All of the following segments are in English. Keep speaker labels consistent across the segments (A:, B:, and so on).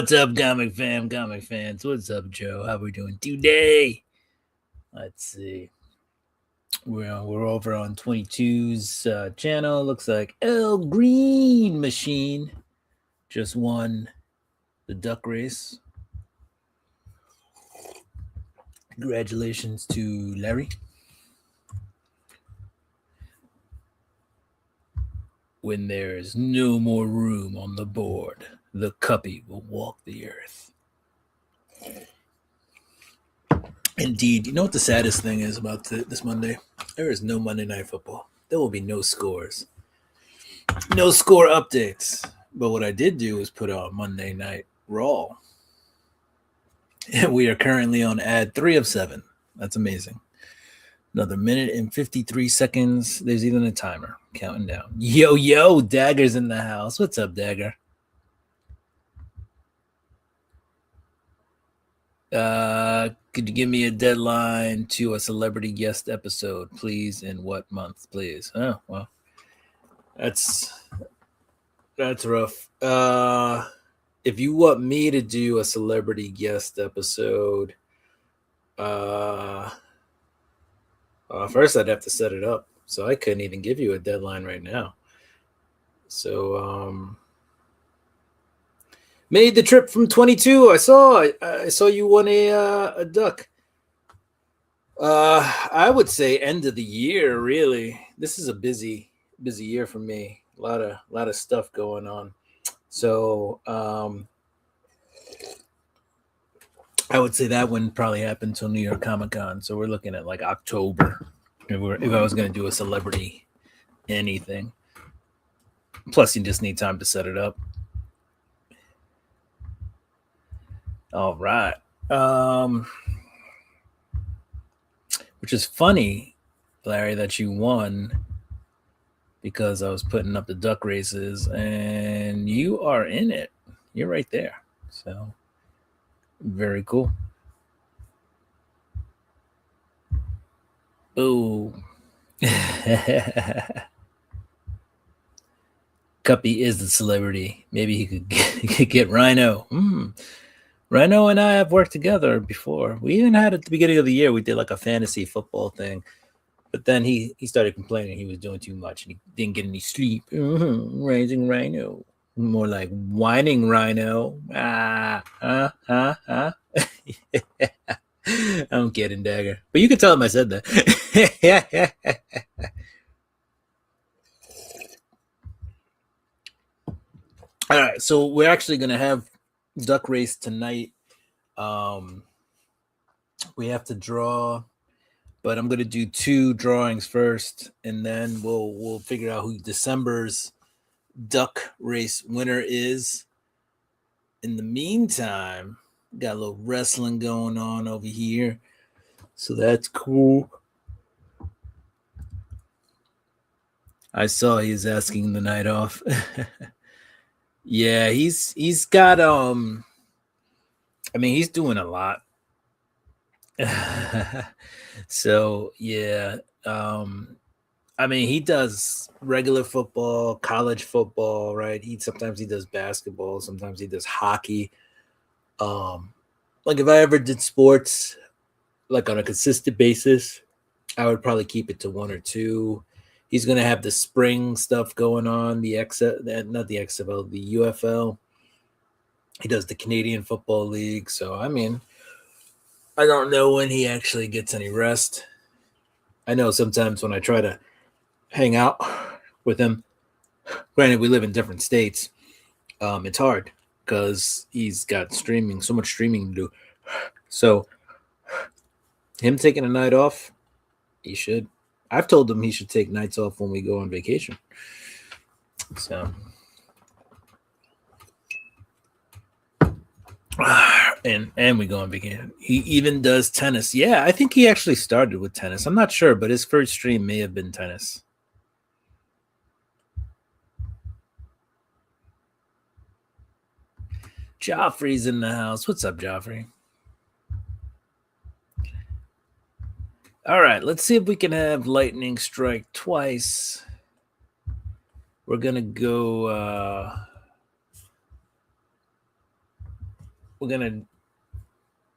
A: What's up, comic fans? What's up, Joe? How we doing today? Let's see. We're over on 22's channel. Looks like El Green Machine just won the duck race. Congratulations to Larry. When there's no more room on the board, the cuppy will walk the earth. Indeed. You know what the saddest thing is about this Monday? There is no Monday Night Football. There will be no scores. No score updates. But what I did do is put on Monday Night Raw. And we are currently on ad 3 of 7. That's amazing. Another minute and 53 seconds. There's even a timer counting down. Yo, Dagger's in the house. What's up, Dagger? Could you give me a deadline to a celebrity guest episode, please? In what month, please? Oh, well, that's rough. If you want me to do a celebrity guest episode, first I'd have to set it up, so I couldn't even give you a deadline right now. So, made the trip from 22. I saw you won a duck. I would say end of the year. Really, this is a busy year for me. A lot of stuff going on. So I would say that wouldn't probably happen until New York Comic Con. So we're looking at like October. If I was going to do a celebrity anything. Plus, you just need time to set it up. All right. Which is funny, Larry, that you won because I was putting up the duck races and you are in it. You're right there. So very cool. Oh. Cuppy is the celebrity. Maybe he could get Rhino. Rhino and I have worked together before. We even had at the beginning of the year, we did like a fantasy football thing. But then he started complaining he was doing too much and he didn't get any sleep. Raising Rhino. More like whining Rhino. I'm kidding, Dagger. But you can tell him I said that. All right, so we're actually going to have duck race tonight. We have to draw, but I'm going to do 2 drawings first, and then we'll figure out who December's duck race winner is. In the meantime, got a little wrestling going on over here, so that's cool. I saw he's asking the night off. Yeah, he's got I mean, he's doing a lot. So yeah, I mean, he does regular football, college football, right? Sometimes he does basketball, sometimes he does hockey. Like if I ever did sports like on a consistent basis, I would probably keep it to 1 or 2. He's going to have the spring stuff going on, the XFL, the UFL. He does the Canadian Football League. So, I mean, I don't know when he actually gets any rest. I know sometimes when I try to hang out with him, granted, we live in different states, it's hard because he's got so much streaming to do. So, him taking a night off, he should. I've told him he should take nights off when we go on vacation. So, and we go on vacation. He even does tennis. Yeah, I think he actually started with tennis. I'm not sure, but his first stream may have been tennis. Joffrey's in the house. What's up, Joffrey? All right, let's see if we can have lightning strike twice. We're going to go we're gonna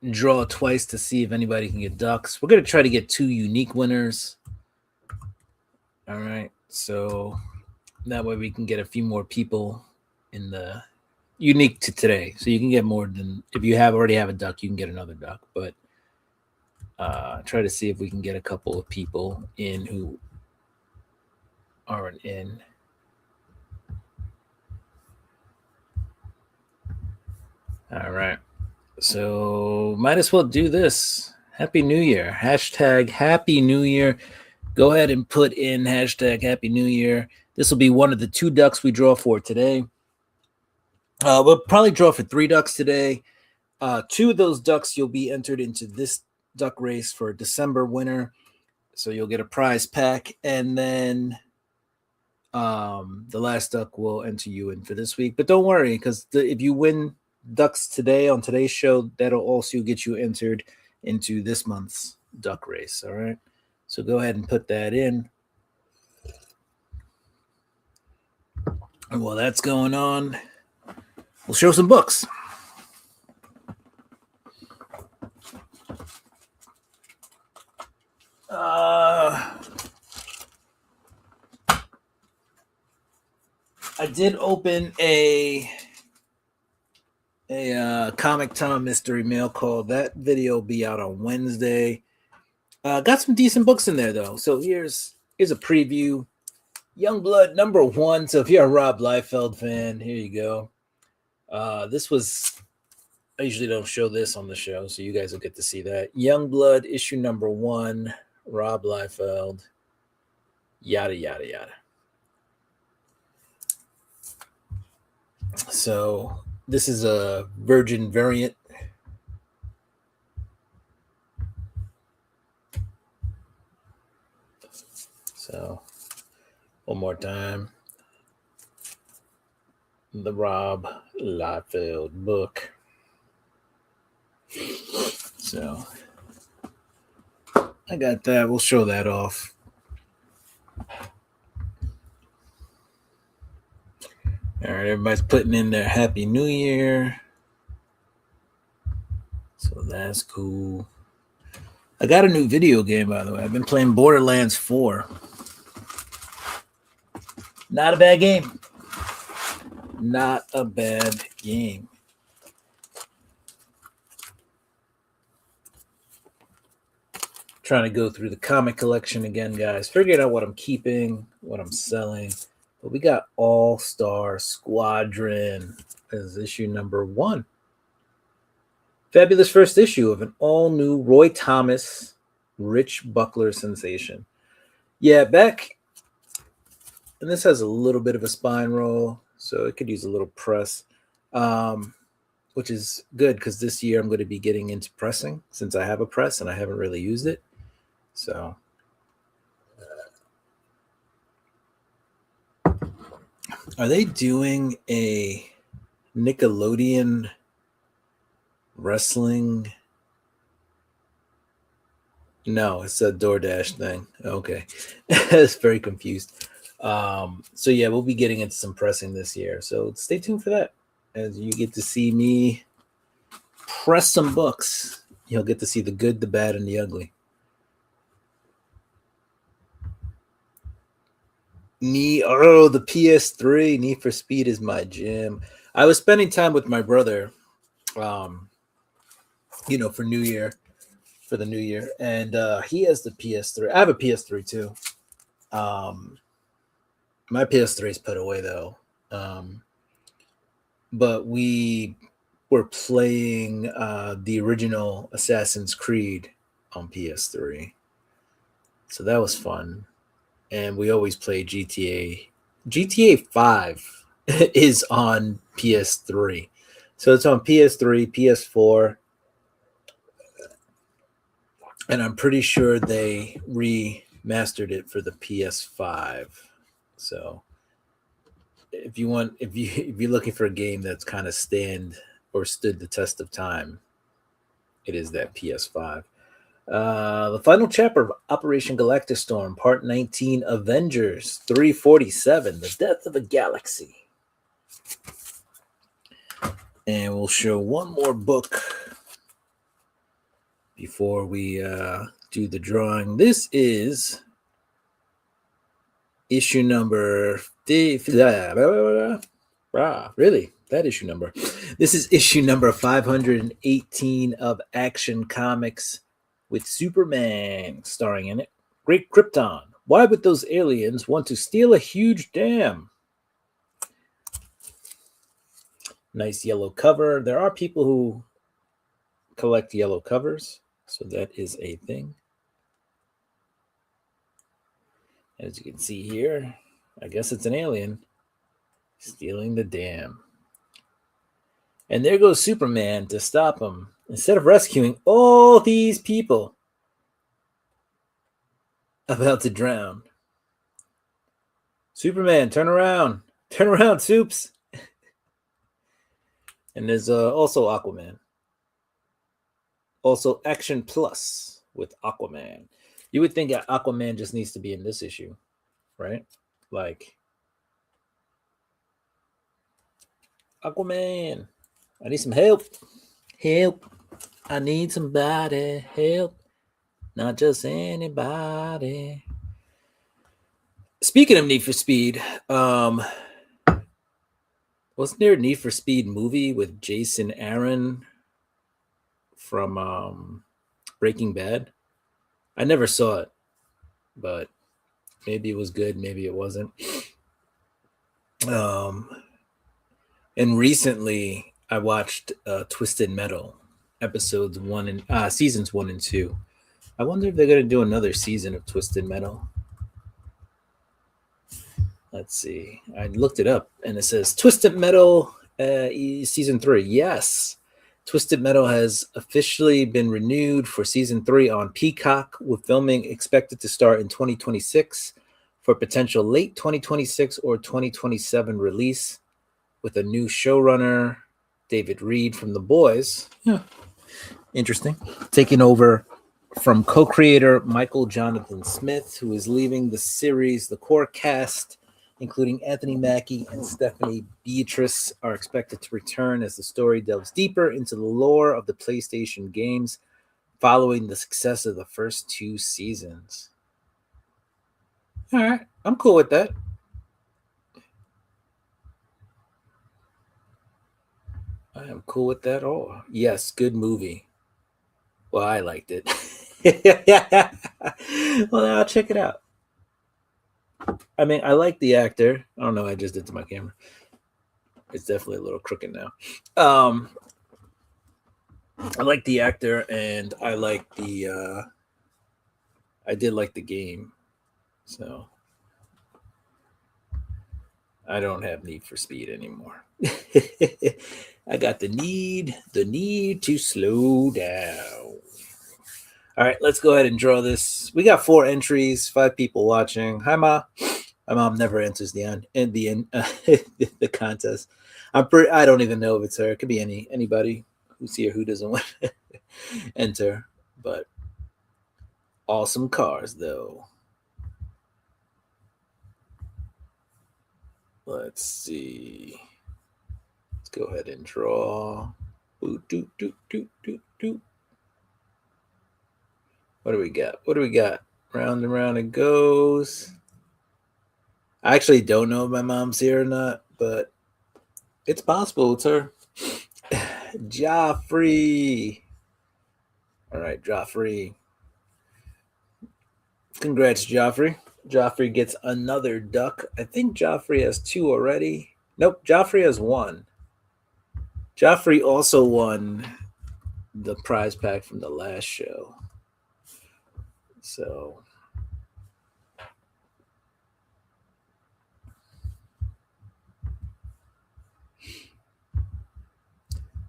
A: draw twice to see if anybody can get ducks. We're gonna try to get 2 unique winners. All right, so that way we can get a few more people in the unique to today. So you can get more than, if you already have a duck, you can get another duck. But try to see if we can get a couple of people in who aren't in. All right. So might as well do this. Happy New Year. Hashtag Happy New Year. Go ahead and put in hashtag Happy New Year. This will be one of the 2 ducks we draw for today. We'll probably draw for 3 ducks today. 2 of those ducks you'll be entered into this duck race for December winner. So you'll get a prize pack. And then the last duck will enter you in for this week. But don't worry, because if you win ducks today on today's show, that'll also get you entered into this month's duck race. All right. So go ahead and put that in. And while that's going on, we'll show some books. I did open a Comic Tom mystery mail call. That video will be out on Wednesday. Got some decent books in there though. So here's a preview. Youngblood #1. So if you're a Rob Liefeld fan, here you go. This was, I usually don't show this on the show, so you guys will get to see that. Youngblood issue #1, Rob Liefeld, yada yada yada. So this is a Virgin variant. So one more time. The Rob Liefeld book. So I got that. We'll show that off. All right, everybody's putting in their Happy New Year. So that's cool. I got a new video game, by the way. I've been playing Borderlands 4. Not a bad game. Not a bad game. Trying to go through the comic collection again, guys. Figuring out what I'm keeping, what I'm selling. But we got All-Star Squadron as issue #1. Fabulous first issue of an all-new Roy Thomas, Rich Buckler sensation. Yeah, back, and this has a little bit of a spine roll, so it could use a little press, which is good because this year I'm going to be getting into pressing since I have a press and I haven't really used it. So are they doing a Nickelodeon wrestling? No, it's a DoorDash thing. Okay. It's very confused. So yeah, we'll be getting into some pressing this year. So stay tuned for that. As you get to see me press some books, you'll get to see the good, the bad, and the ugly. The PS3 Need for Speed is my jam. I was spending time with my brother, for the new year, and he has the PS3. I have a PS3 too. My PS3 is put away though, but we were playing the original Assassin's Creed on PS3, so that was fun. And we always play GTA. GTA 5 is on PS3. So it's on PS3, PS4. And I'm pretty sure they remastered it for the PS5. So if you're looking for a game that's kind of stood the test of time, it is that PS5. The final chapter of Operation Galactic Storm, Part 19, Avengers 347, The Death of a Galaxy. And we'll show one more book before we do the drawing. This is issue number really? That issue number. This is issue number 518 of Action Comics with Superman starring in it. Great Krypton. Why would those aliens want to steal a huge dam? Nice yellow cover. There are people who collect yellow covers, so that is a thing. As you can see here, I guess it's an alien stealing the dam. And there goes Superman to stop him. Instead of rescuing all these people about to drown. Superman, turn around. Turn around, Soups. And there's also Aquaman. Also Action Plus with Aquaman. You would think Aquaman just needs to be in this issue, right? Like, Aquaman, I need some help. Help. I need somebody. Help. Not just anybody. Speaking of Need for Speed, wasn't there a Need for Speed movie with Jason Aaron from Breaking Bad? I never saw it, but maybe it was good, maybe it wasn't. And recently I watched Twisted Metal episodes seasons 1 and 2. I wonder if they're going to do another season of Twisted Metal. Let's see. I looked it up and it says Twisted Metal season 3. Yes. Twisted Metal has officially been renewed for season 3 on Peacock, with filming expected to start in 2026 for potential late 2026 or 2027 release, with a new showrunner, David Reed from The Boys. Yeah. Interesting. Taking over from co-creator Michael Jonathan Smith, who is leaving the series. The core cast, including Anthony Mackie and Stephanie Beatrice, are expected to return as the story delves deeper into the lore of the PlayStation games following the success of the first 2 seasons. All right, I'm cool with that. I am cool with that all. Yes, good movie. Well, I liked it. Well, I'll check it out. I mean, I like the actor. I don't know. I just did to my camera. It's definitely a little crooked now. I like the actor, and I like the. I did like the game, so I don't have Need for Speed anymore. I got the need to slow down. All right, let's go ahead and draw this. We got 4 entries, 5 people watching. Hi, Ma. My mom never enters the contest. I don't even know if it's her. It could be anybody who's here who doesn't want to enter. But awesome cars, though. Let's see. Let's go ahead and draw. What do we got? What do we got? Round and round it goes. I actually don't know if my mom's here or not, but it's possible it's her. Joffrey. All right, Joffrey. Congrats, Joffrey. Joffrey gets another duck. I think Joffrey has 2 already. Nope, Joffrey has 1. Joffrey also won the prize pack from the last show. So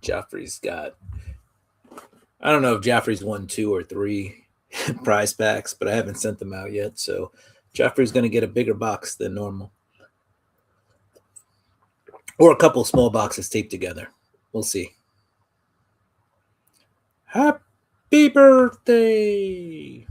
A: Joffrey's got, I don't know if Joffrey's won 2 or 3 prize packs, but I haven't sent them out yet. So Joffrey's going to get a bigger box than normal. Or a couple small boxes taped together. We'll see. Happy birthday!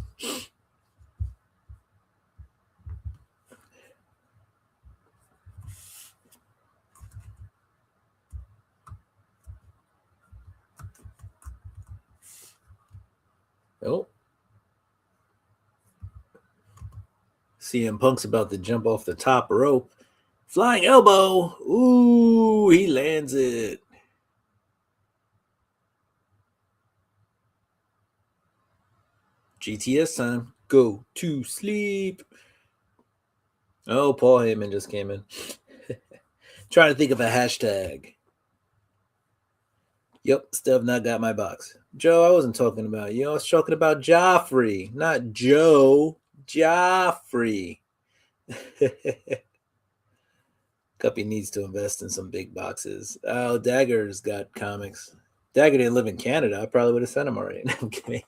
A: CM Punk's about to jump off the top rope. Flying elbow. Ooh, he lands it. GTS time. Go to sleep. Oh, Paul Heyman just came in. Trying to think of a hashtag. Yep, still have not got my box. Joe, I wasn't talking about you. I was talking about Joffrey, not Joe. Joffrey. Cuppy needs to invest in some big boxes. Oh, Dagger's got comics. Dagger didn't live in Canada. I probably would have sent him already. No, I'm kidding.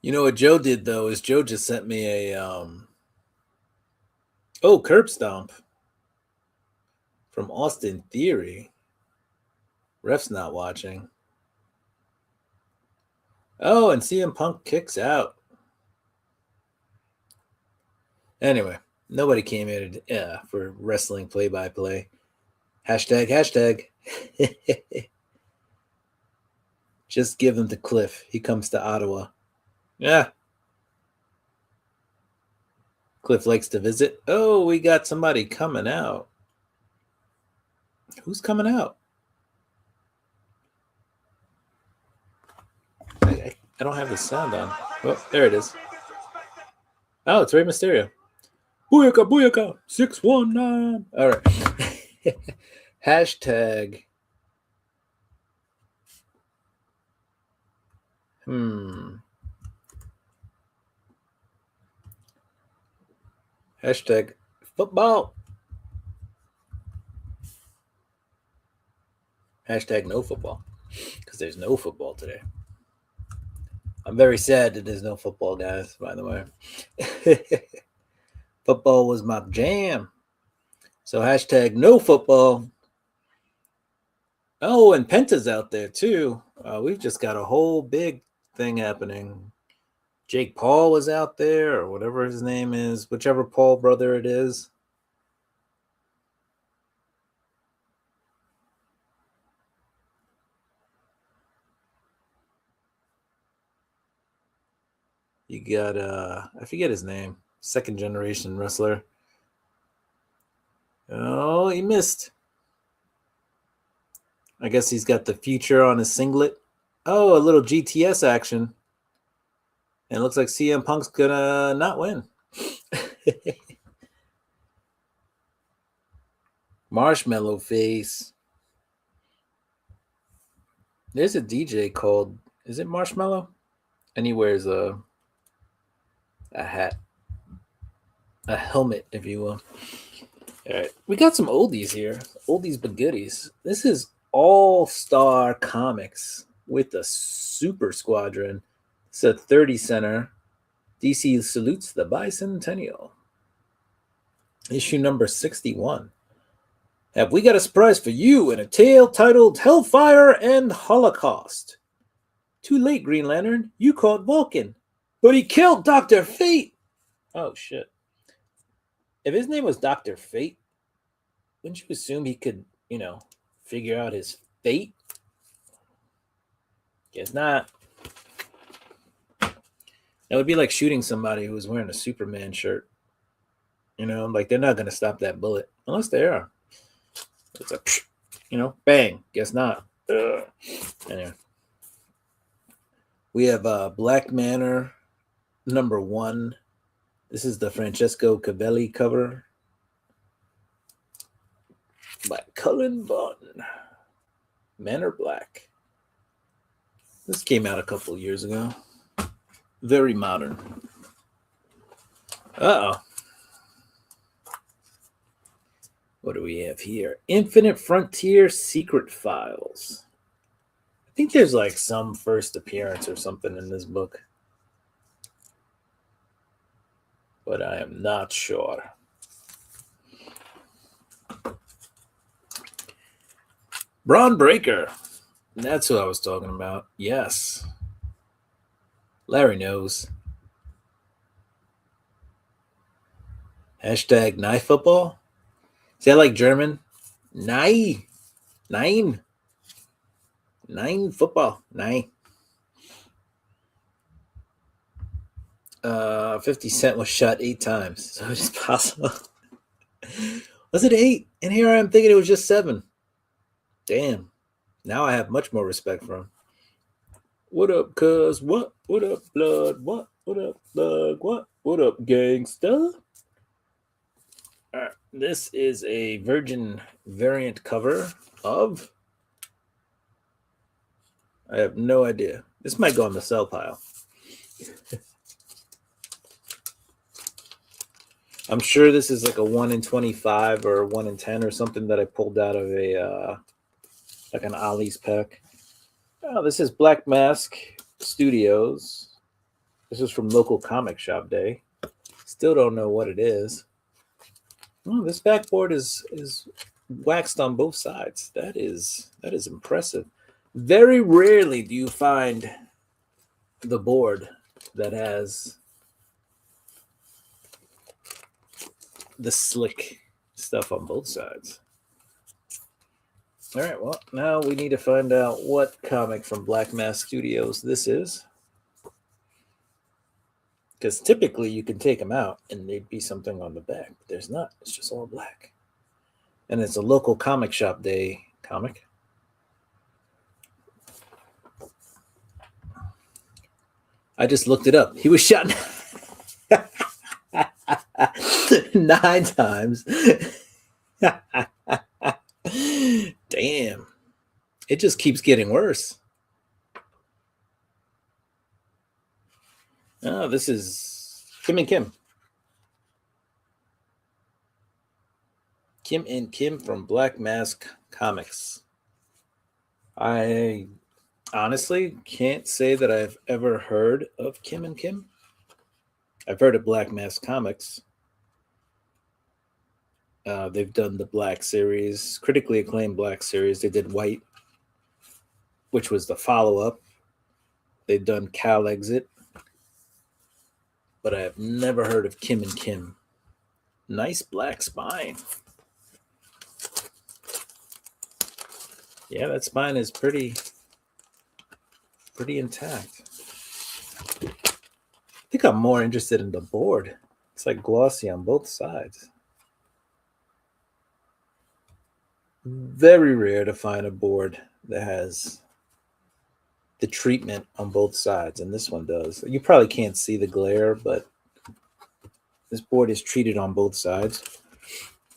A: You know what Joe did though is Joe just sent me a curb stomp from Austin Theory. Ref's not watching. Oh, and CM Punk kicks out. Anyway, nobody came in for wrestling play-by-play. Hashtag. Just give him to Cliff. He comes to Ottawa. Yeah. Cliff likes to visit. Oh, we got somebody coming out. Who's coming out? I don't have the sound on. Oh, there it is. Oh, it's Rey Mysterio. Booyaka, 619. All right. Hashtag. Hashtag football. Hashtag no football. Because there's no football today. I'm very sad that there's no football, guys, by the way. Football was my jam. So hashtag no football. Oh, and Penta's out there too. We've just got a whole big thing happening. Jake Paul was out there, or whatever his name is, whichever Paul brother it is. You got I forget his name, second generation wrestler. Oh, he missed. I guess he's got the future on his singlet. Oh, a little GTS action. And it looks like CM Punk's gonna not win. Marshmallow face. There's a DJ called, is it Marshmallow? And he wears a hat. A helmet, if you will. All right. We got some oldies here. Oldies but goodies. This is All-Star Comics with the Super Squadron. It's a 30 center. DC salutes the bicentennial. Issue number 61. Have we got a surprise for you in a tale titled Hellfire and Holocaust? Too late, Green Lantern. You caught Vulcan. But he killed Dr. Fate. Oh, shit. If his name was Dr. Fate, wouldn't you assume he could, figure out his fate? Guess not. That would be like shooting somebody who was wearing a Superman shirt. Like they're not going to stop that bullet. Unless they are. It's a, bang. Guess not. Ugh. Anyway. We have Black Manor #1. This is the Francesco Cavelli cover by Cullen Bunn. Manor Black. This came out a couple years ago. Very modern. Uh-oh. What do we have here? Infinite Frontier Secret Files. I think there's like some first appearance or something in this book. But I am not sure. Braun Breaker. That's who I was talking about. Yes. Larry knows. Hashtag knife football. Is that like German? Nei. Nine football. 9. 50 Cent was shot 8 times, so it's possible. Was it 8? And here I am thinking it was just 7. Damn. Now I have much more respect for him. What up, cuz? What? What up, blood? What? What up, thug? What? What up, gangsta? All right. This is a Virgin variant cover of. I have no idea. This might go on the sell pile. I'm sure this is like a 1 in 25 or 1 in 10 or something that I pulled out of a like an Ollie's pack. Oh, this is Black Mask Studios. This is from local comic shop day. Still don't know what it is. Oh, this backboard is waxed on both sides. That is impressive. Very rarely do you find the board that has the slick stuff on both sides. All right, well, now we need to find out what comic from Black Mask Studios this is. Because typically you can take them out and there'd be something on the back. But there's not. It's just all black. And it's a local comic shop day comic. I just looked it up. He was shot 9 times. Damn. It just keeps getting worse. Oh, this is Kim and Kim. Kim and Kim from Black Mask Comics. I honestly can't say that I've ever heard of Kim and Kim. I've heard of Black Mask Comics. They've done the Black series, critically acclaimed Black series. They did White, which was the follow-up. They've done Cal Exit. But I have never heard of Kim and Kim. Nice black spine. Yeah, that spine is pretty intact. I think I'm more interested in the board. It's like glossy on both sides. Very rare to find a board that has the treatment on both sides, and this one does. You probably can't see the glare, but this board is treated on both sides.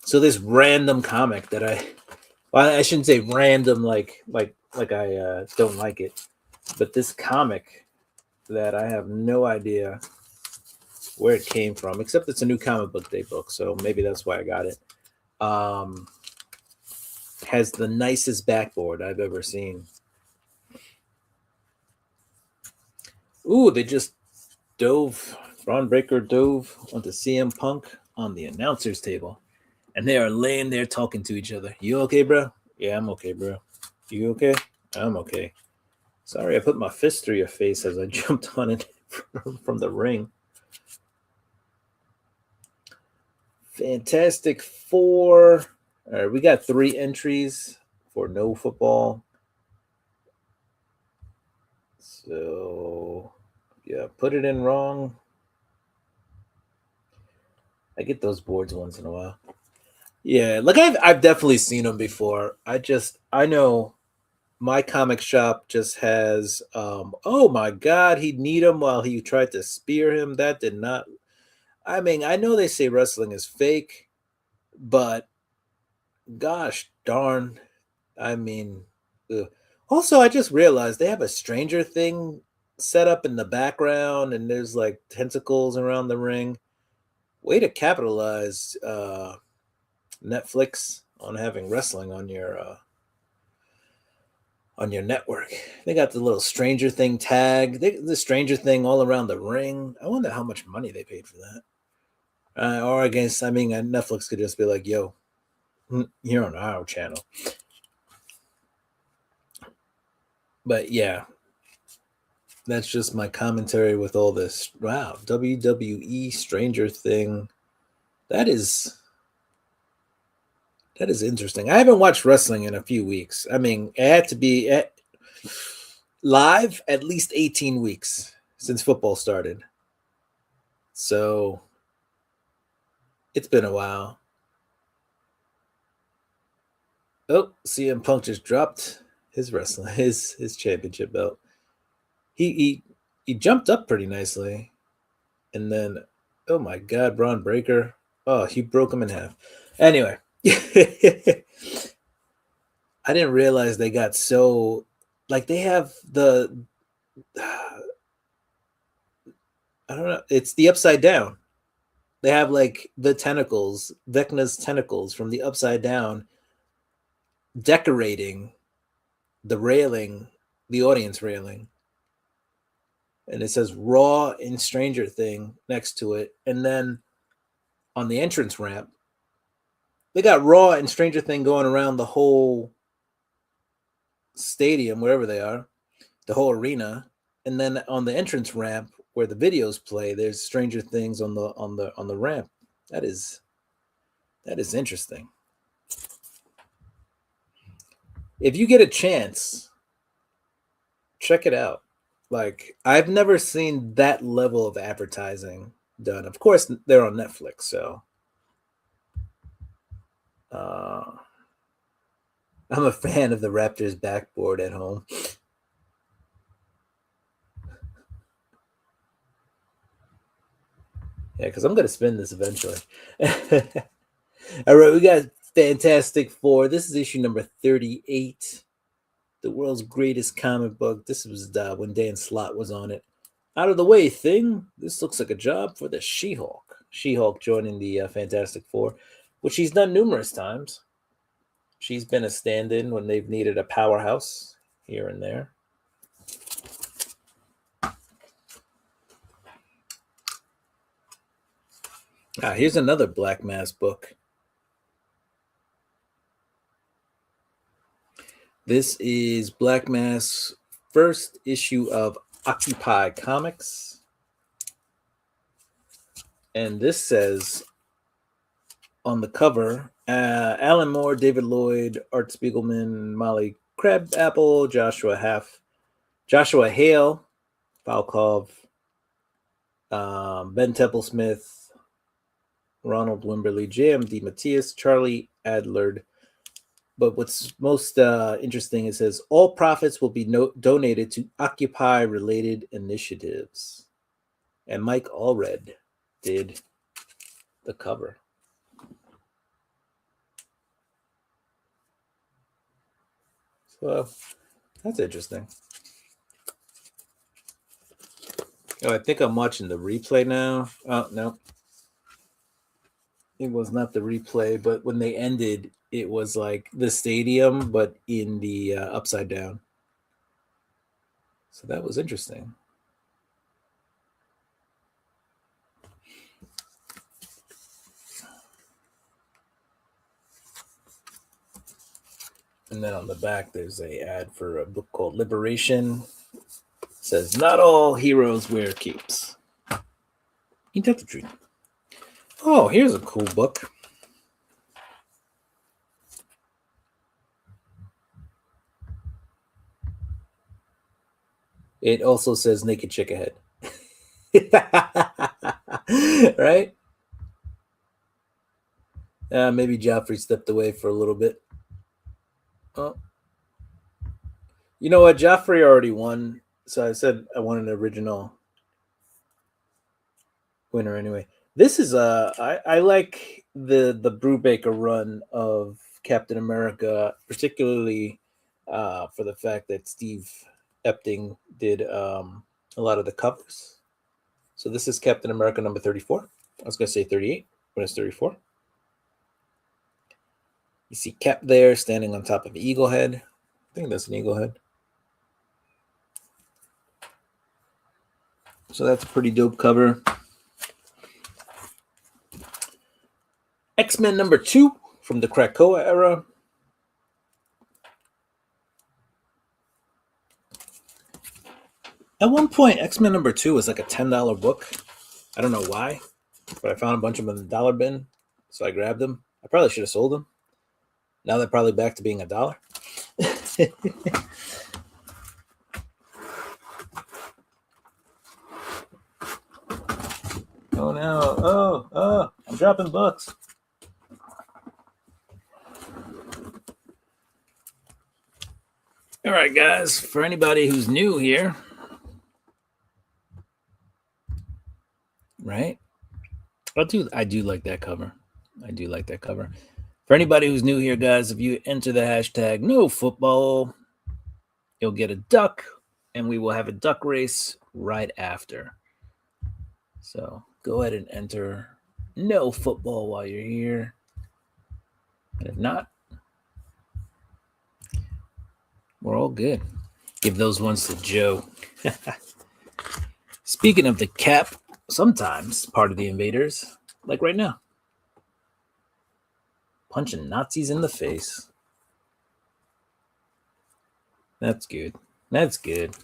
A: So this random comic that I shouldn't say random like I don't like it, but this comic that I have no idea where it came from, except it's a new comic book day book, so maybe that's why I got it. Has the nicest backboard I've ever seen. Ooh, they just Braun Breaker dove onto CM Punk on the announcer's table. And they are laying there talking to each other. You okay, bro? Yeah, I'm okay, bro. You okay? I'm okay. Sorry, I put my fist through your face as I jumped on it from the ring. Fantastic Four. All right, we got 3 entries for no football. So, yeah, put it in wrong. I get those boards once in a while. Yeah, like I've definitely seen them before. I know my comic shop just has oh my god, he'd need him while he tried to spear him. That did not. I mean, I know they say wrestling is fake, but gosh darn, I mean, ugh. Also, I just realized they have a Stranger Thing set up in the background, and there's like tentacles around the ring. Way to capitalize, Netflix, on having wrestling on your network. They got the little Stranger Thing tag, the Stranger Thing all around the ring. I wonder how much money they paid for that. Or I guess, I mean, Netflix could just be like, yo, you're on our channel. But yeah, that's just my commentary with all this. Wow, WWE Stranger Thing. That is That is interesting. I haven't watched wrestling in a few weeks. I mean, it had to be live at least 18 weeks since football started. So it's been a while. Oh, CM Punk just dropped his wrestling, his championship belt. He jumped up pretty nicely, and then, oh my God, Braun Breaker. Oh, he broke him in half. Anyway, I didn't realize they got so like they have the I don't know. It's the upside down. They have like the tentacles, Vecna's tentacles from the upside down, decorating the railing, the audience railing. And it says Raw and Stranger Thing next to it. And then on the entrance ramp, they got Raw and Stranger Thing going around the whole stadium, wherever they are, the whole arena. And then on the entrance ramp where the videos play, there's Stranger Things on the ramp. That is interesting. If you get a chance, check it out. Like, I've never seen that level of advertising done. Of course, they're on Netflix, so I'm a fan of the Raptors backboard at home. Yeah, because I'm going to spin this eventually. All right, we got Fantastic Four. This is issue number 38. The world's greatest comic book. This was when Dan Slott was on it. Out of the way, Thing. This looks like a job for the She-Hulk. She-Hulk joining the Fantastic Four, which she's done numerous times. She's been a stand-in when they've needed a powerhouse here and there. Here's another Black Mass book. This is Black Mass first issue of Occupy Comics. And this says on the cover, Alan Moore, David Lloyd, Art Spiegelman, Molly Crabapple, Joshua Hale, Falkov, Ben Templesmith, Ronald Wimberly, J.M. DeMatteis, Charlie Adlard. But what's most interesting, it says all profits will be donated to Occupy-related initiatives. And Mike Allred did the cover. So that's interesting. Oh, I think I'm watching the replay now. Oh, no. It was not the replay, but when they ended, it was like the stadium, but in the upside down. So that was interesting. And then on the back, there's a ad for a book called Liberation. It says, not all heroes wear capes. Ain't that the truth? Oh, here's a cool book. It also says Naked Chick Ahead. Right? Maybe Joffrey stepped away for a little bit. Oh. You know what? Joffrey already won. So I said I wanted an original winner anyway. This is I like the Brubaker run of Captain America, particularly for the fact that Steve Epting did a lot of the covers. So this is Captain America number 34. I was going to say 38, but it's 34. You see Cap there standing on top of Eagle Head. I think that's an Eagle Head. So that's a pretty dope cover. X-Men number 2 from the Krakoa era. At one point, X-Men number 2 was like a $10 book. I don't know why, but I found a bunch of them in the dollar bin, so I grabbed them. I probably should have sold them. Now they're probably back to being $1. Oh no! Oh! I'm dropping books. All right, guys. For anybody who's new here, right? I do like that cover. I do like that cover. For anybody who's new here, guys, if you enter the hashtag no football, you'll get a duck, and we will have a duck race right after. So go ahead and enter no football while you're here. And if not, we're all good. Give those ones to Joe. Speaking of the cap, sometimes part of the invaders, like right now, punching Nazis in the face. That's good. That's good.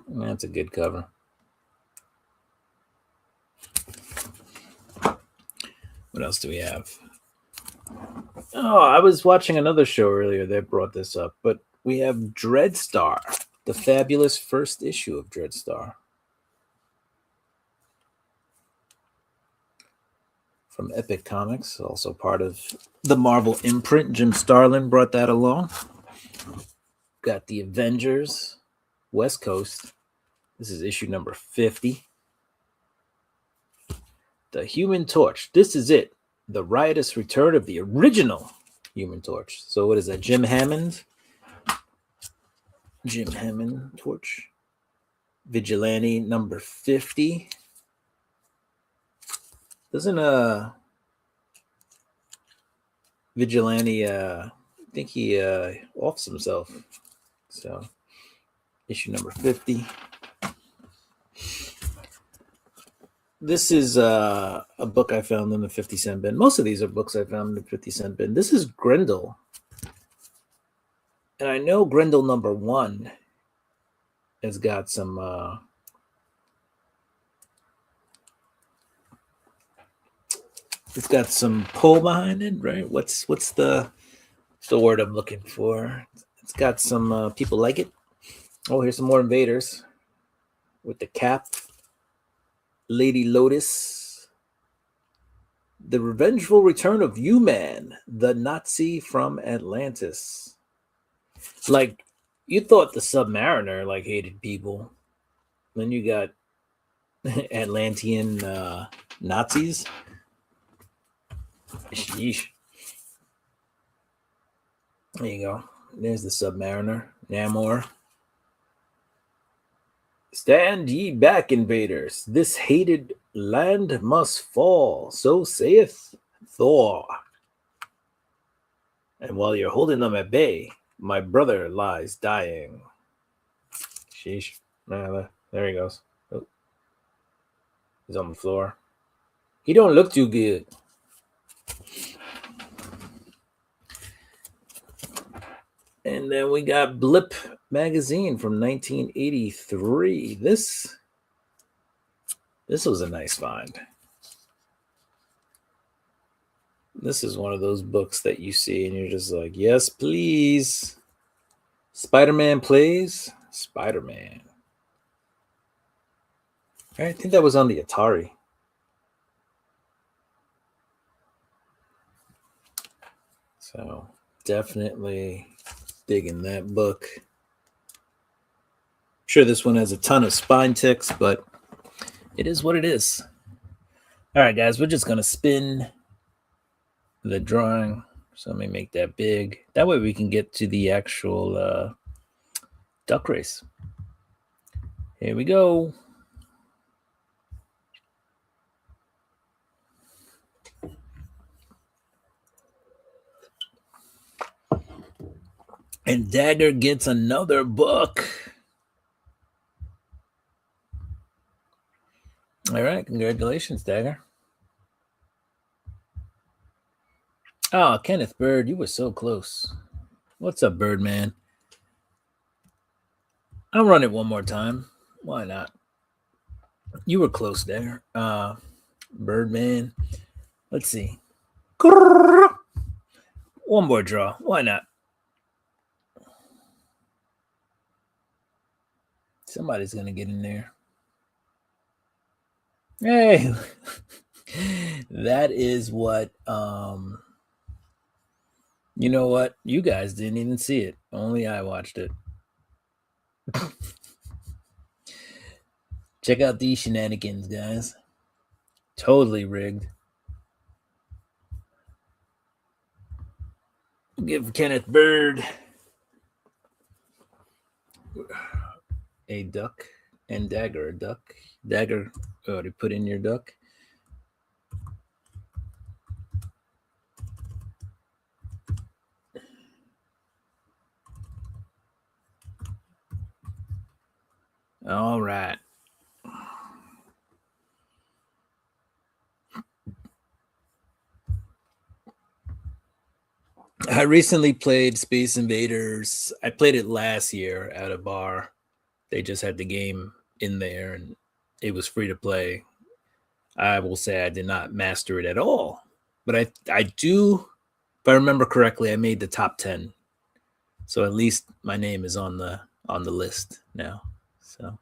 A: That's a good cover. What else do we have? Oh, I was watching another show earlier that brought this up, but we have Dreadstar, the fabulous first issue of Dreadstar. From Epic Comics, also part of the Marvel imprint. Jim Starlin brought that along. Got the Avengers, West Coast. This is issue number 50. The Human Torch. This is it. The riotous return of the original Human Torch. So what is that? Jim Hammond? Jim Hammond Torch. Vigilante number 50. Doesn't Vigilante I think he offs himself. So issue number 50. This is a book I found in the 50-cent bin. Most of these are books I found in the 50-cent bin. This is Grendel. And I know Grendel number 1 has got some it's got some pull behind it, right? What's the word I'm looking for? It's got some people like it. Oh, here's some more invaders with the cap. Lady Lotus. The revengeful return of U-Man, the Nazi from Atlantis. Like, you thought the Submariner like hated people. Then you got Atlantean Nazis. Sheesh. There you go. There's the Submariner. Namor. Stand ye back, invaders. This hated land must fall. So saith Thor. And while you're holding them at bay, my brother lies dying. Sheesh. There he goes. Oh. He's on the floor. He don't look too good. And then we got Blip magazine from 1983. This was a nice find. This is one of those books that you see and you're just like, yes, please. Spider-Man plays Spider-Man. I think that was on the Atari. So definitely digging that book. I'm sure this one has a ton of spine ticks, but it is what it is. All right, guys, we're just going to spin the drawing. So let me make that big. That way we can get to the actual duck race. Here we go. And Dagger gets another book. All right, congratulations, Dagger. Oh, Kenneth Bird, you were so close. What's up, Birdman? I'll run it one more time. Why not? You were close there. Birdman. Let's see. One more draw. Why not? Somebody's gonna get in there. Hey, that is what. You know what? You guys didn't even see it. Only I watched it. Check out these shenanigans, guys. Totally rigged. Give Kenneth Bird a duck and Dagger a duck. Dagger, already put in your duck. All right. I recently played Space Invaders. I played it last year at a bar. They just had the game in there and it was free to play. I will say I did not master it at all, but I do, if I remember correctly, I made the top 10. So at least my name is on the list now. So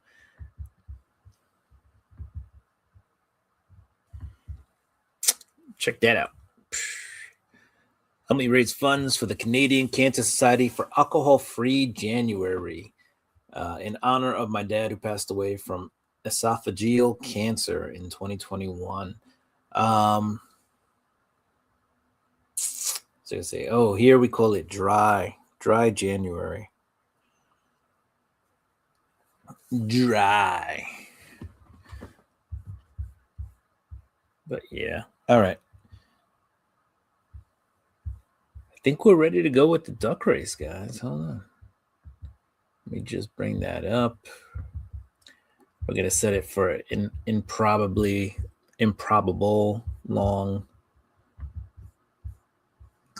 A: check that out. Help me raise funds for the Canadian Cancer Society for Alcohol-Free January in honor of my dad who passed away from esophageal cancer in 2021. So I say, oh, here we call it dry January. Dry. But yeah, all right. I think we're ready to go with the duck race, guys. Hold on. Let me just bring that up. We're gonna set it for an improbable long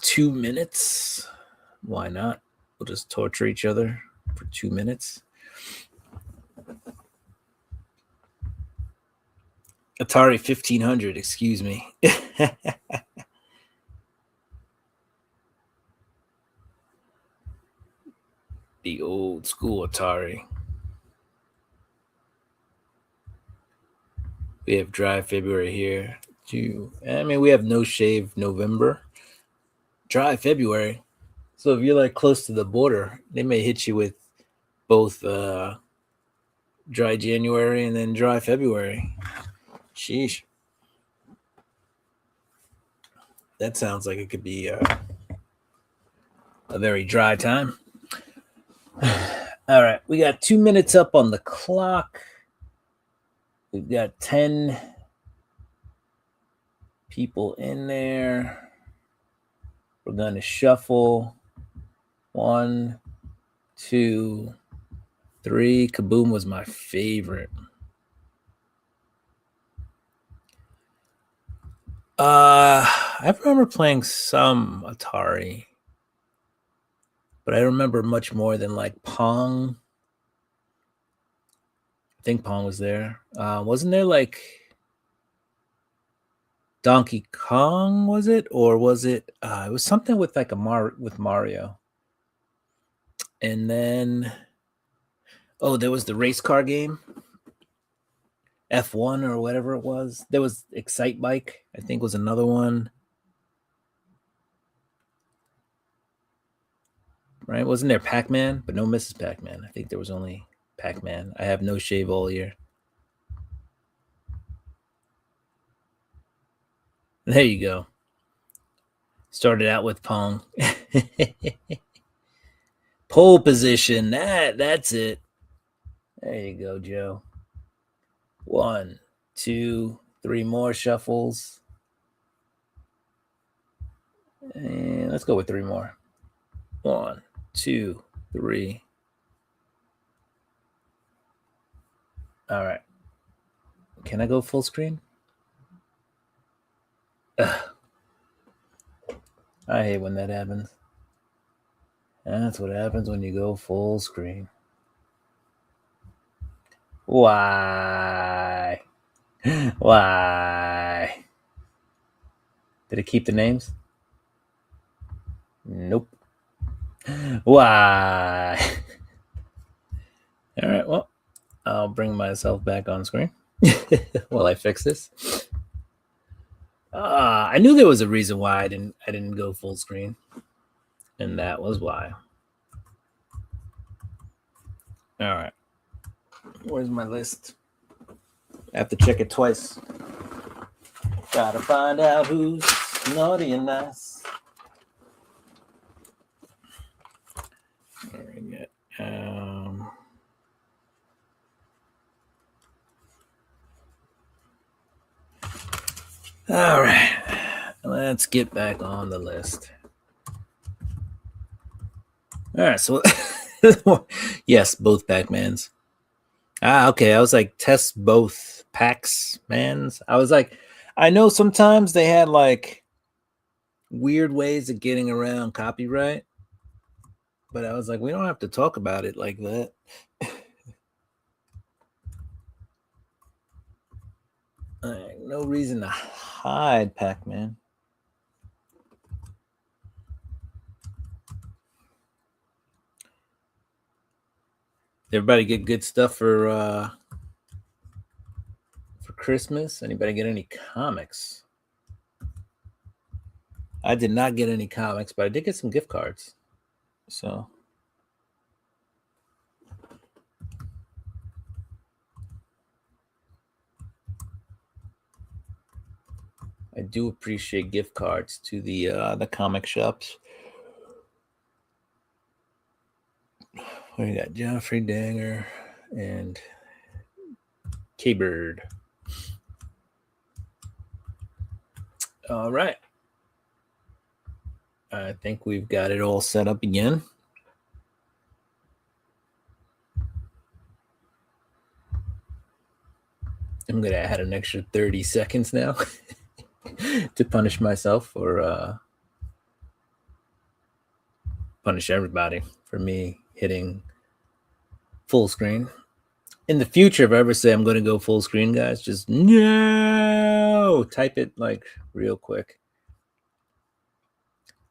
A: 2 minutes. Why not? We'll just torture each other for 2 minutes. Atari 1500, excuse me. The old school Atari. We have dry February here. I mean, we have no shave November. Dry February. So if you're like close to the border, they may hit you with both dry January and then dry February. Sheesh. That sounds like it could be a very dry time. All right, we got 2 minutes up on the clock. We've got 10 people in there. We're going to shuffle. 1, 2, 3. Kaboom was my favorite. I remember playing some Atari, but I remember much more than like Pong. I think Pong was there. Wasn't there like Donkey Kong? Was it, or was it? It was something with like with Mario. And then, oh, there was the race car game, F1 or whatever it was. There was Excite Bike, I think, was another one. Right? Wasn't there Pac-Man? But no Mrs. Pac-Man. I think there was only Pac-Man. I have no shave all year. There you go. Started out with Pong. Pole position. That's it. There you go, Joe. 1, 2, 3 more shuffles. And let's go with 3 more. 1, 2, 3. All right. Can I go full screen? Ugh. I hate when that happens. That's what happens when you go full screen. Why? Why? Did it keep the names? Nope. Why? All right. Well, I'll bring myself back on screen while I fix this. I knew there was a reason why I didn't go full screen, and that was why. All right. Where's my list? I have to check it twice. Gotta find out who's naughty and nice. All right. All right. Let's get back on the list. All right. So, yes, both Pac-Mans. Okay. I was like, test both Pac-Mans. I was like, I know sometimes they had like weird ways of getting around copyright, but I was like, we don't have to talk about it like that. No reason to hide Pac-Man. Everybody get good stuff for Christmas? Anybody get any comics? I did not get any comics, but I did get some gift cards. So I do appreciate gift cards to the comic shops. We got Joffrey, Dagger, and K-Bird. All right. I think we've got it all set up again. I'm going to add an extra 30 seconds now to punish myself for punish everybody for me hitting full screen. In the future, if I ever say I'm going to go full screen, guys, just no, type it like real quick.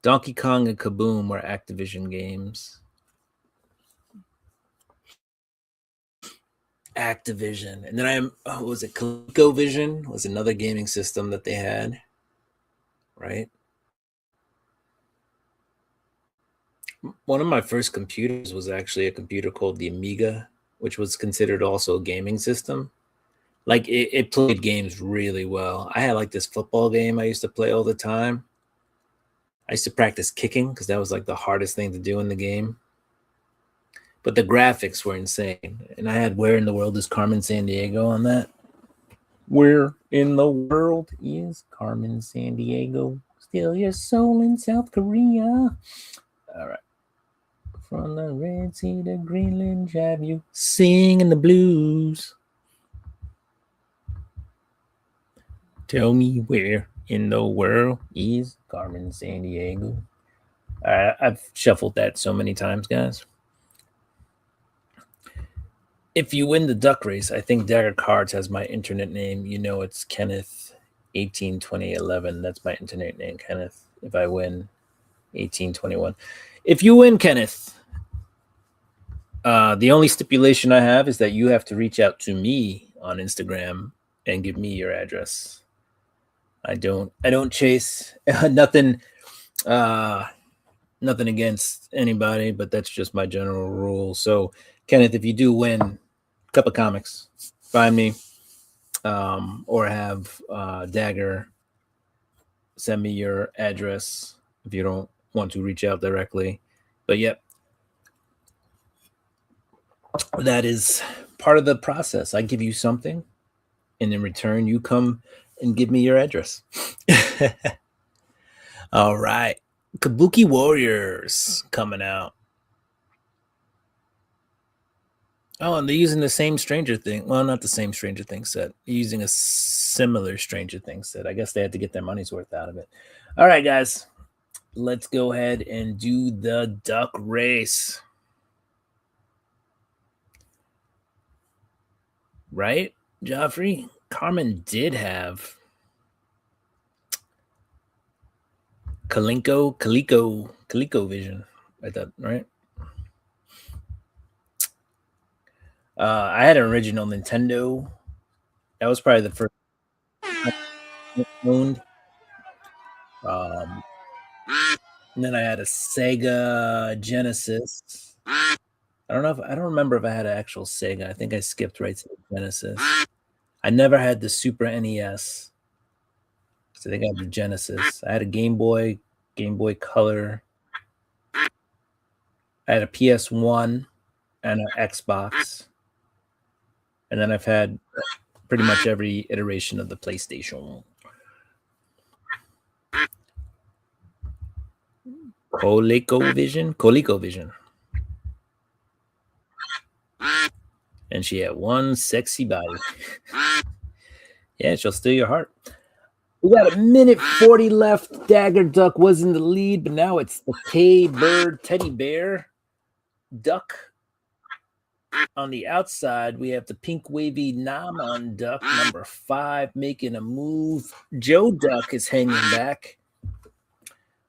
A: Donkey Kong and Kaboom were Activision games. Activision. And then was it ColecoVision? Was another gaming system that they had, right? One of my first computers was actually a computer called the Amiga, which was considered also a gaming system. Like it played games really well. I had like this football game I used to play all the time. I used to practice kicking because that was like the hardest thing to do in the game. But the graphics were insane. And I had Where in the World is Carmen Sandiego on that. Where in the world is Carmen Sandiego? Steal your soul in South Korea. All right. From the Red Sea to Greenland, have you singing the blues? Tell me where in the world is Carmen Sandiego? I've shuffled that so many times, guys. If you win the duck race, I think Dagger Cards has my internet name. You know, it's Kenneth 182011. That's my internet name, Kenneth. If I win 1821. If you win, Kenneth, the only stipulation I have is that you have to reach out to me on Instagram and give me your address. I don't chase nothing against anybody, but that's just my general rule. So Kenneth, if you do win a cup of comics, find me or have Dagger send me your address if you don't want to reach out directly. But yep, that is part of the process. I give you something, and in return, you come and give me your address. All right. Kabuki Warriors coming out. Oh, and they're using the same Stranger Things. Well, not the same Stranger Things set. They're using a similar Stranger Things set. I guess they had to get their money's worth out of it. All right, guys. Let's go ahead and do the duck race. Right, Joffrey? Carmen did have Kaliko ColecoVision. I thought, right? I had an original Nintendo. That was probably the first I owned. And then I had a Sega Genesis. I don't remember if I had an actual Sega. I think I skipped right to the Genesis. I never had the Super NES. So I think I had the Genesis. I had a Game Boy Color. I had a PS1 and an Xbox. And then I've had pretty much every iteration of the PlayStation. ColecoVision. And she had one sexy body. Yeah, she'll steal your heart. We got 1:40 left. Dagger Duck was in the lead, but now it's the K-Bird Teddy Bear Duck. On the outside, we have the pink wavy Naman Duck, number 5, making a move. Joe Duck is hanging back.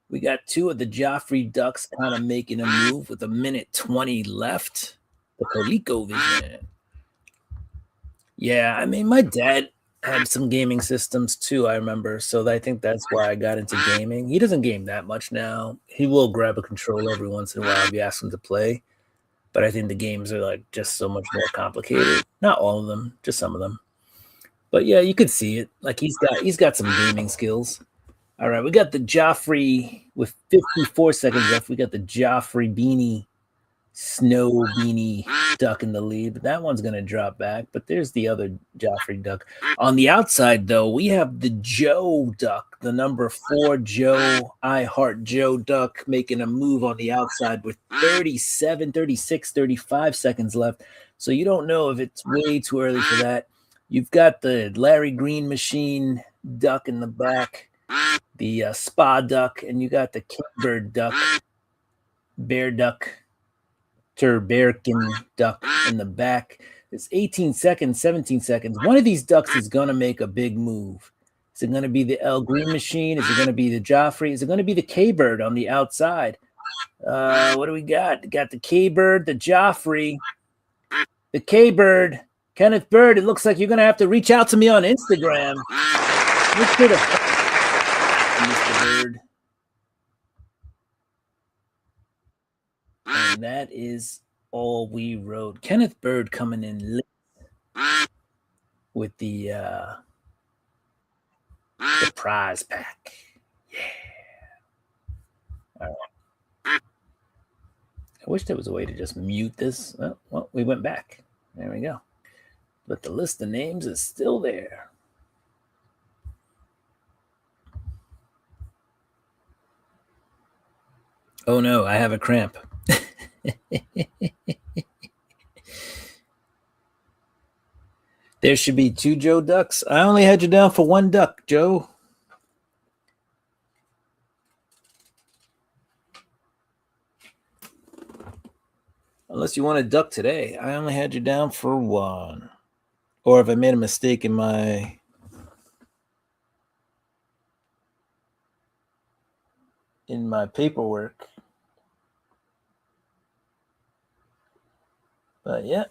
A: We got 2 of the Joffrey Ducks kind of making a move with 1:20 left. The ColecoVision. Yeah, I mean, my dad had some gaming systems too, I remember. So I think that's why I got into gaming. He doesn't game that much now. He will grab a controller every once in a while if you ask him to play. But I think the games are like just so much more complicated. Not all of them, just some of them. But yeah, you could see it. Like he's got some gaming skills. All right, we got the Joffrey with 54 seconds left. We got the Joffrey Beanie, Snow Beanie Duck in the lead. But that one's gonna drop back. But there's the other Joffrey Duck. On the outside, though, we have the Joe Duck, the number 4 Joe, I Heart Joe Duck, making a move on the outside with 37, 36, 35 seconds left. So you don't know if it's way too early for that. You've got the Larry Green Machine Duck in the back, the Spa Duck, and you got the Kingbird Duck, Bear Duck, Turberkin Duck in the back. It's 18 seconds, 17 seconds. One of these ducks is going to make a big move. Is it going to be the El Green Machine? Is it going to be the Joffrey? Is it going to be the K-Bird on the outside? What do we got? We got the K-Bird, the Joffrey, the K-Bird, Kenneth Bird. It looks like you're going to have to reach out to me on Instagram. Mr. Bird. And that is all we wrote. Kenneth Bird coming in with the prize pack. Yeah. All right. I wish there was a way to just mute this. Well, we went back. There we go. But the list of names is still there. Oh no, I have a cramp. There should be 2 Joe Ducks. I only had you down for 1 duck, Joe. Unless you want a duck today. I only had you down for 1. Or if I made a mistake in my paperwork. But yeah,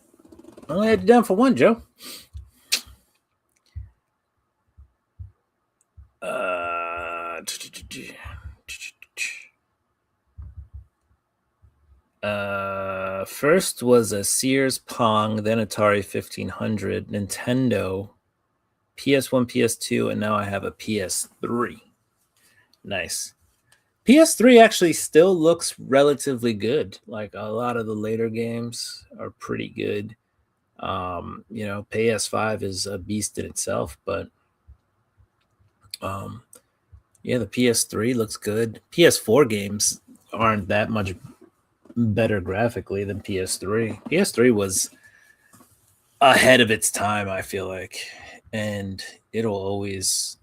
A: I only had you down for 1, Joe. First was a Sears Pong, then Atari 1500, Nintendo, PS1, PS2, and now I have a PS3. Nice. PS3 actually still looks relatively good. Like a lot of the later games are pretty good. PS5 is a beast in itself, but the PS3 looks good. PS4 games aren't that much better graphically than PS3. PS3 was ahead of its time, I feel like, and it'll always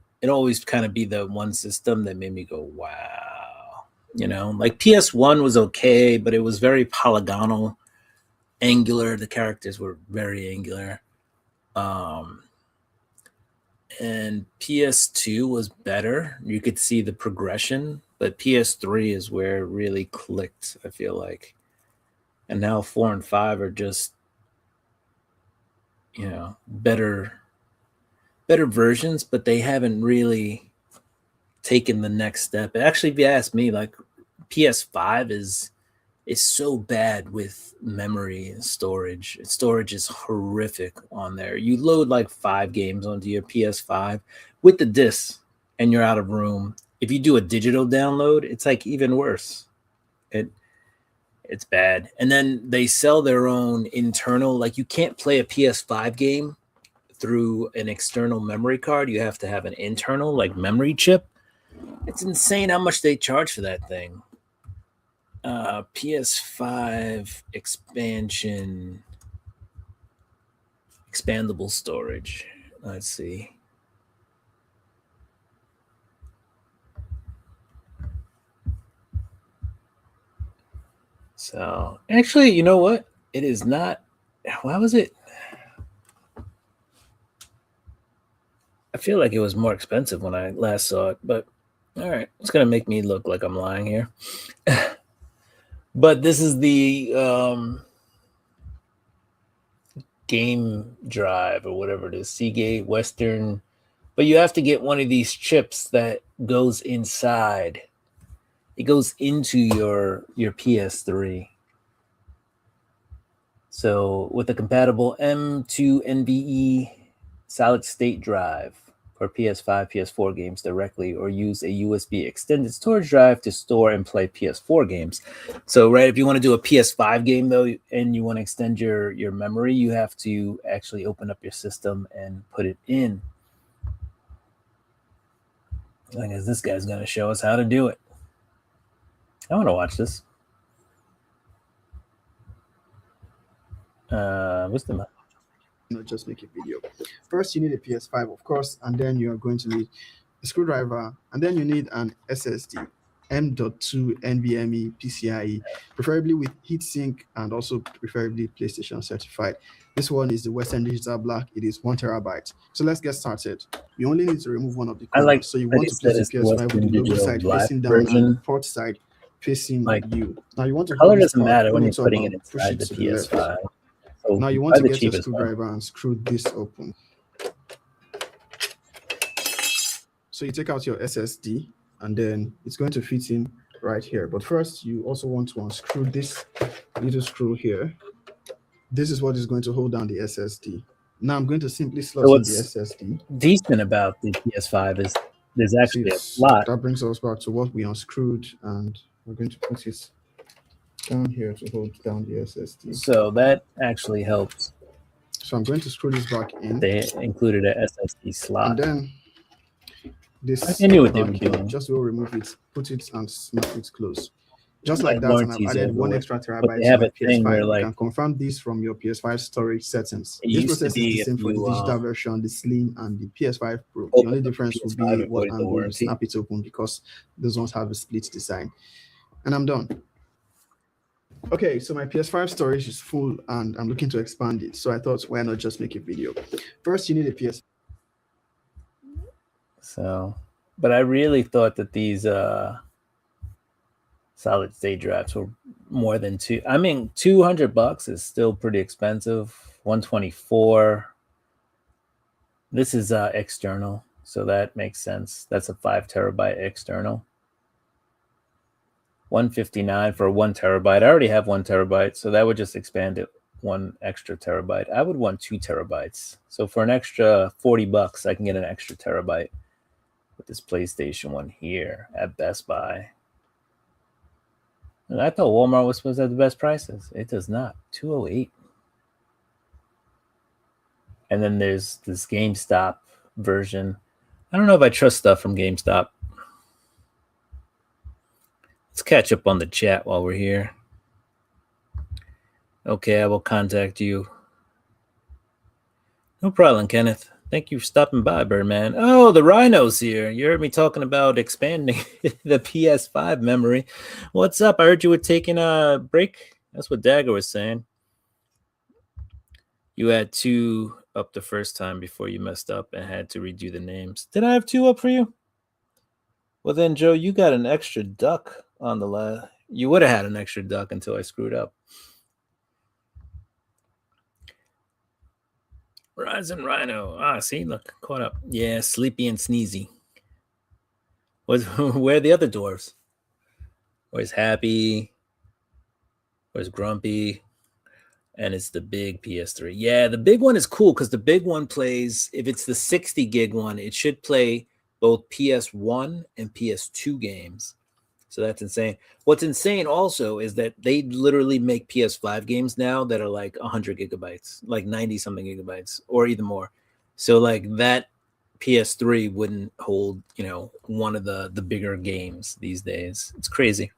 A: kind of be the one system that made me go, wow. Like PS1 was okay, but it was very polygonal, angular. The characters were very angular. And PS2 was better. You could see the progression but PS3 is where it really clicked, I feel like. And now 4 and 5 are just, better versions, but they haven't really taken the next step. Actually, if you ask me, like PS5 is so bad with memory and storage. Storage is horrific on there. You load like 5 games onto your PS5 with the disc and you're out of room. If you do a digital download, it's like even worse. It's bad. And then they sell their own internal, like you can't play a PS5 game through an external memory card. You have to have an internal like memory chip. It's insane how much they charge for that thing. PS5 expansion, expandable storage. Let's see. So actually, you know what? It is not. Why was it? I feel like it was more expensive when I last saw it, but all right, it's gonna make me look like I'm lying here. But this is the game drive or whatever it is, Seagate Western. But you have to get one of these chips that goes inside. It goes into your PS3. So with a compatible M2 NVE solid state drive for PS5, PS4 games directly, or use a USB extended storage drive to store and play PS4 games. So, right, if you want to do a PS5 game though, and you want to extend your memory, you have to actually open up your system and put it in. I guess this guy's going to show us how to do it. I want to watch this. What's the
B: not just make a video. First, you need a PS5, of course, and then you are going to need a screwdriver, and then you need an SSD, M.2 NVMe PCIe, preferably with heatsink and also preferably PlayStation certified. This one is the Western Digital Black. It is 1 terabyte. So let's get started. You only need to remove one of the corners. So you want to place the PS5 with the logo side facing down and the port side facing you. Now you want to
A: color doesn't matter when you're putting it inside the PS5.
B: So now you want to get your screwdriver and screw this open. So you take out your SSD and then it's going to fit in right here. But first, you also want to unscrew this little screw here. This is what is going to hold down the SSD. Now I'm going to simply slot in the SSD.
A: Decent about the PS5 is there's actually a slot.
B: That brings us back to what we unscrewed, and we're going to put it down here to hold down the SSD.
A: So that actually helps.
B: So I'm going to screw this back in.
A: They included an SSD slot.
B: And then this,
A: I knew what they were doing.
B: Just will remove it, put it and snap it close. Just like that, and I've added 1 extra terabyte
A: to my
B: PS5. You can confirm this from your PS5 storage settings. This process is the same for the digital version, the Slim, and the PS5 Pro. The only difference will be what angle you snap it open, because those ones have a split design. And I'm done. Okay, so my PS5 storage is full and I'm looking to expand it. So I thought, why not just make a video? First, you need a PS.
A: So, but I really thought that these solid state drives were more than $200 is still pretty expensive. 124. This is external, so that makes sense. That's a 5 terabyte external. 159 for 1 terabyte. I already have 1 terabyte, so that would just expand it 1 extra terabyte. I would want 2 terabytes. So for an extra $40, I can get an extra terabyte with this PlayStation one here at Best Buy. And I thought Walmart was supposed to have the best prices. It does not. $208. And then there's this GameStop version. I don't know if I trust stuff from GameStop. Let's catch up on the chat while we're here. Okay, I will contact you. No problem, Kenneth. Thank you for stopping by, Birdman. Oh, the Rhino's here. You heard me talking about expanding the PS5 memory. What's up? I heard you were taking a break. That's what Dagger was saying. You had 2 up the first time before you messed up and had to redo the names. Did I have 2 up for you? Well, then, Joe, you got an extra duck on the last. You would have had an extra duck until I screwed up. Rising Rhino. Ah, see, look, caught up. Yeah, Sleepy and Sneezy. Where are the other dwarves? Where's Happy? Where's Grumpy? And it's the big PS3. Yeah, the big one is cool because the big one plays, if it's the 60 gig one, it should play both PS1 and PS2 games. So that's insane. What's insane also is that they literally make PS5 games now that are like 100 gigabytes, like 90 something gigabytes, or even more. So like that PS3 wouldn't hold, one of the bigger games these days. It's crazy.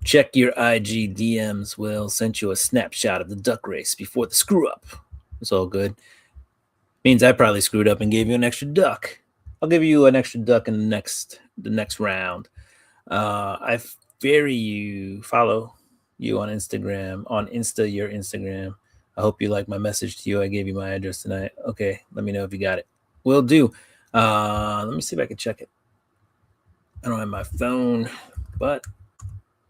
A: Check your IG DMs. Will sent you a snapshot of the duck race before the screw up. It's all good. Means I probably screwed up and gave you an extra duck. I'll give you an extra duck in the next round. I follow you on Instagram, your Instagram. I hope you like my message to you. I gave you my address tonight. Okay, let me know if you got it. Will do. Let me see if I can check it. I don't have my phone, but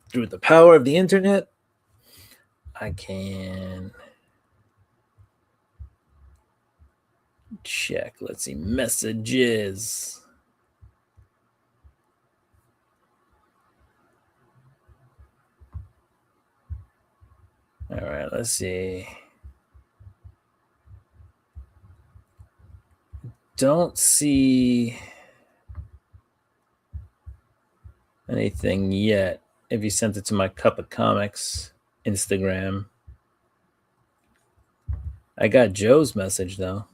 A: through the power of the internet, I can check. Let's see, messages. All right, let's see. Don't see anything yet. If you sent it to my Cup of Comics Instagram. I got Joe's message though.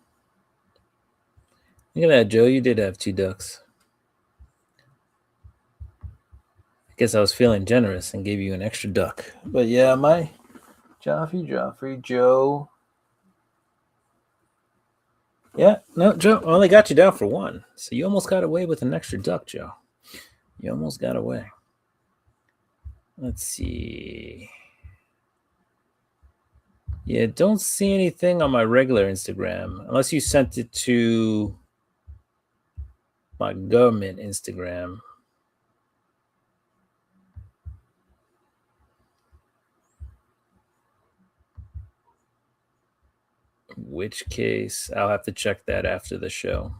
A: Look at that, Joe. You did have 2 ducks. I guess I was feeling generous and gave you an extra duck. But yeah, my Joffrey, Joe. Yeah, no, Joe, I only got you down for 1. So you almost got away with an extra duck, Joe. You almost got away. Let's see. Yeah, don't see anything on my regular Instagram unless you sent it to my government Instagram. In which case, I'll have to check that after the show.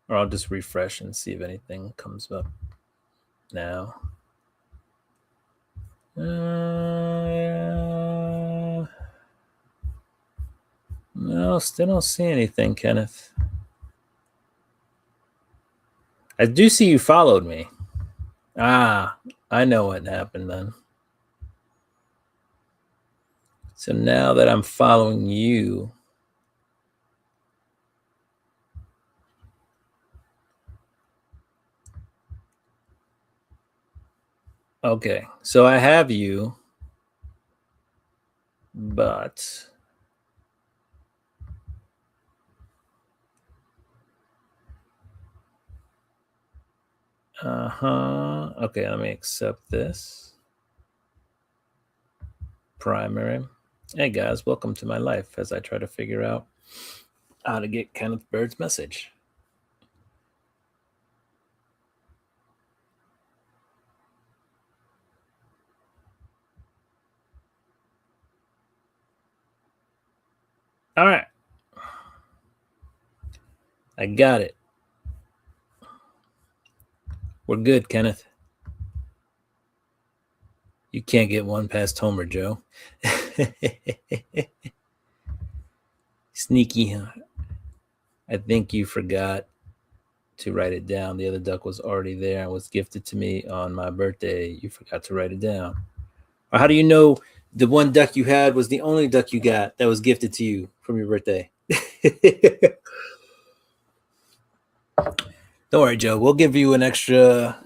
A: Or I'll just refresh and see if anything comes up now. No, still don't see anything, Kenneth. I do see you followed me. Ah, I know what happened then. So now that I'm following you, okay, so I have you, but okay, let me accept this. Primary. Hey guys, welcome to my life as I try to figure out how to get Kenneth Bird's message. All right. I got it. We're good, Kenneth. You can't get one past Homer, Joe. Sneaky. I think you forgot to write it down. The other duck was already there and was gifted to me on my birthday. You forgot to write it down. Or how do you know the one duck you had was the only duck you got that was gifted to you from your birthday? Don't worry, Joe. We'll give you an extra.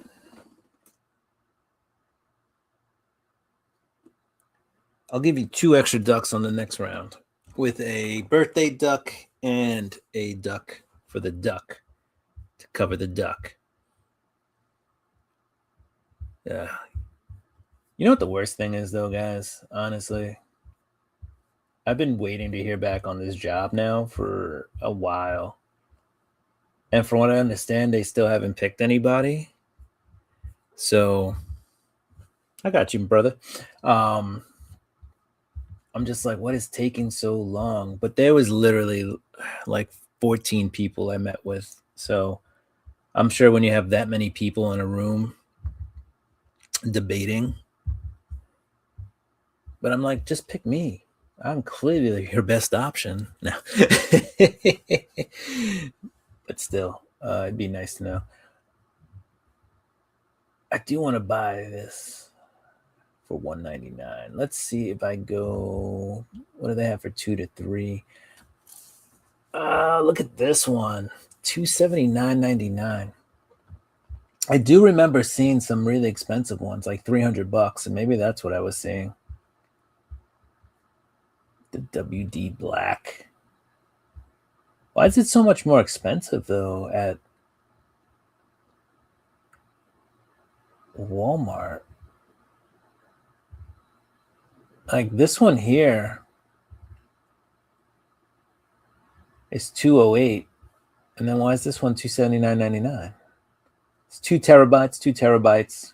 A: I'll give you 2 extra ducks on the next round with a birthday duck and a duck for the duck to cover the duck. Yeah. You know what the worst thing is, though, guys? Honestly, I've been waiting to hear back on this job now for a while. And from what I understand, they still haven't picked anybody. So I got you, brother. I'm just like, what is taking so long? But there was literally like 14 people I met with. So I'm sure when you have that many people in a room debating, but I'm like, just pick me. I'm clearly your best option. No. But still, it'd be nice to know. I do want to buy this for $199. Let's see if I go. What do they have for 2 to 3? Look at this one, $279.99. I do remember seeing some really expensive ones, like $300, and maybe that's what I was seeing. The WD Black. Why is it so much more expensive though at Walmart? Like this one here is $208, and then why is this one $279.99? It's 2 terabytes, 2 terabytes.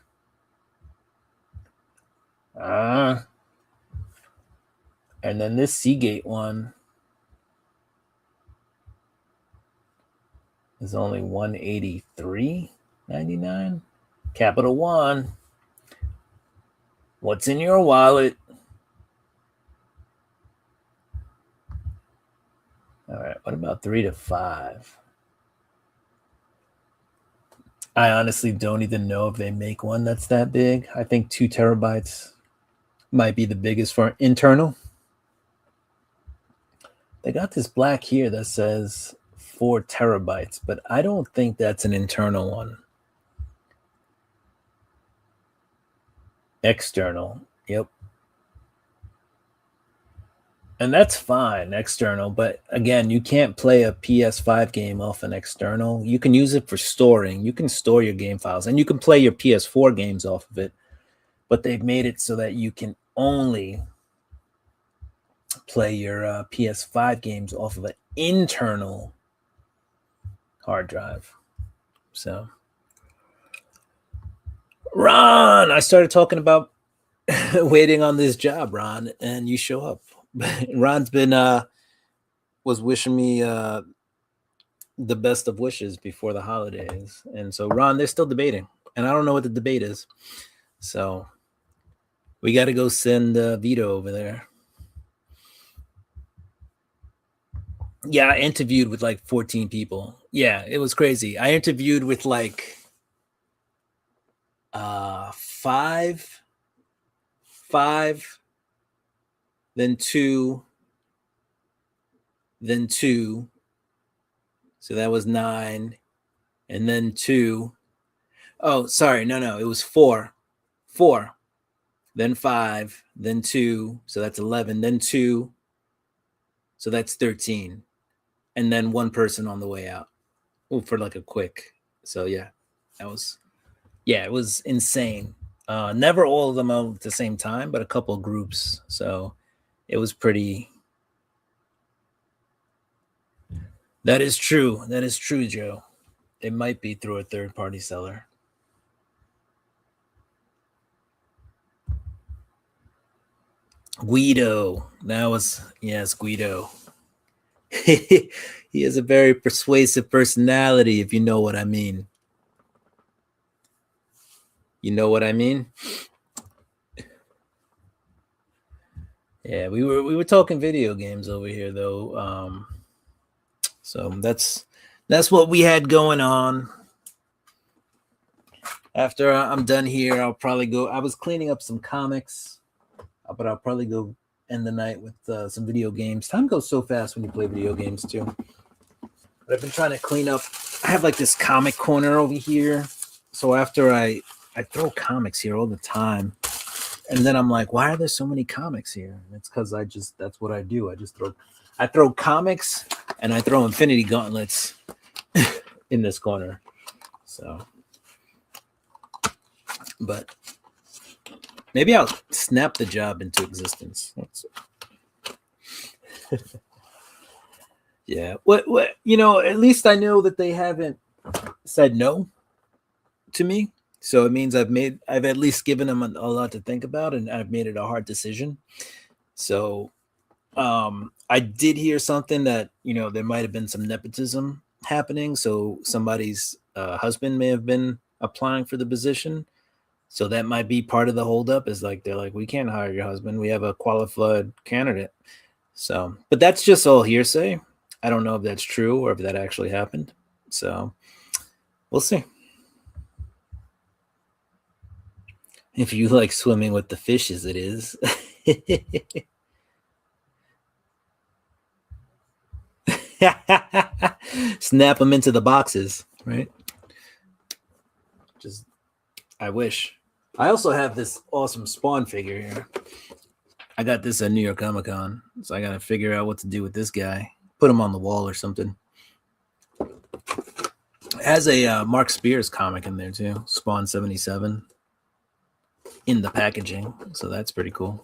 A: And then this Seagate one is only $183.99. Capital One. What's in your wallet? All right, what about 3 to 5? I honestly don't even know if they make one that's that big. I think 2 terabytes might be the biggest for internal. They got this black here that says 4 terabytes, but I don't think that's an internal one. External, yep. And that's fine, external, but again, you can't play a PS5 game off an external. You can use it for storing. You can store your game files, and you can play your PS4 games off of it, but they've made it so that you can only play your PS5 games off of an internal hard drive. So, Ron, I started talking about waiting on this job, Ron, and you show up. Ron's been was wishing me the best of wishes before the holidays, and so Ron, they're still debating, and I don't know what the debate is, so we got to go send Vito over there. Yeah, I interviewed with like 14 people. Yeah, it was crazy. I interviewed with like 5, then 2, then 2. So that was 9, and then 2. Oh, sorry. No, it was 4, then 5, then 2. So that's 11, then 2. So that's 13. And then one person on the way out. Ooh, for like a quick. So yeah, it was insane. Never all of them at the same time, but a couple of groups. So it was pretty. That is true. That is true, Joe. It might be through a third-party seller. Guido. That was, yes, Guido. He has a very persuasive personality, if you know what I mean. You know what I mean? Yeah, we were talking video games over here though. So that's what we had going on. After I'm done here, I'll probably go. I was cleaning up some comics, but I'll probably go end the night with some video games. Time goes so fast when you play video games too. But I've been trying to clean up. I have like this comic corner over here. So after I throw comics here all the time, and then I'm like, why are there so many comics here? And it's because that's what I do. I throw comics and I throw Infinity Gauntlets in this corner. So, but maybe I'll snap the job into existence. Yeah. What you know, at least I know that they haven't said no to me. So it means I've at least given them a lot to think about, and I've made it a hard decision. So I did hear something that, you know, there might have been some nepotism happening. So somebody's husband may have been applying for the position. So that might be part of the holdup, is like they're like, we can't hire your husband. We have a qualified candidate. So, but that's just all hearsay. I don't know if that's true or if that actually happened. So we'll see. If you like swimming with the fishes, it is. Snap them into the boxes, right? Just, I wish. I also have this awesome Spawn figure here. I got this at New York Comic Con, so I got to figure out what to do with this guy. Put him on the wall or something. It has a Mark Spears comic in there too, Spawn 77, in the packaging, so that's pretty cool.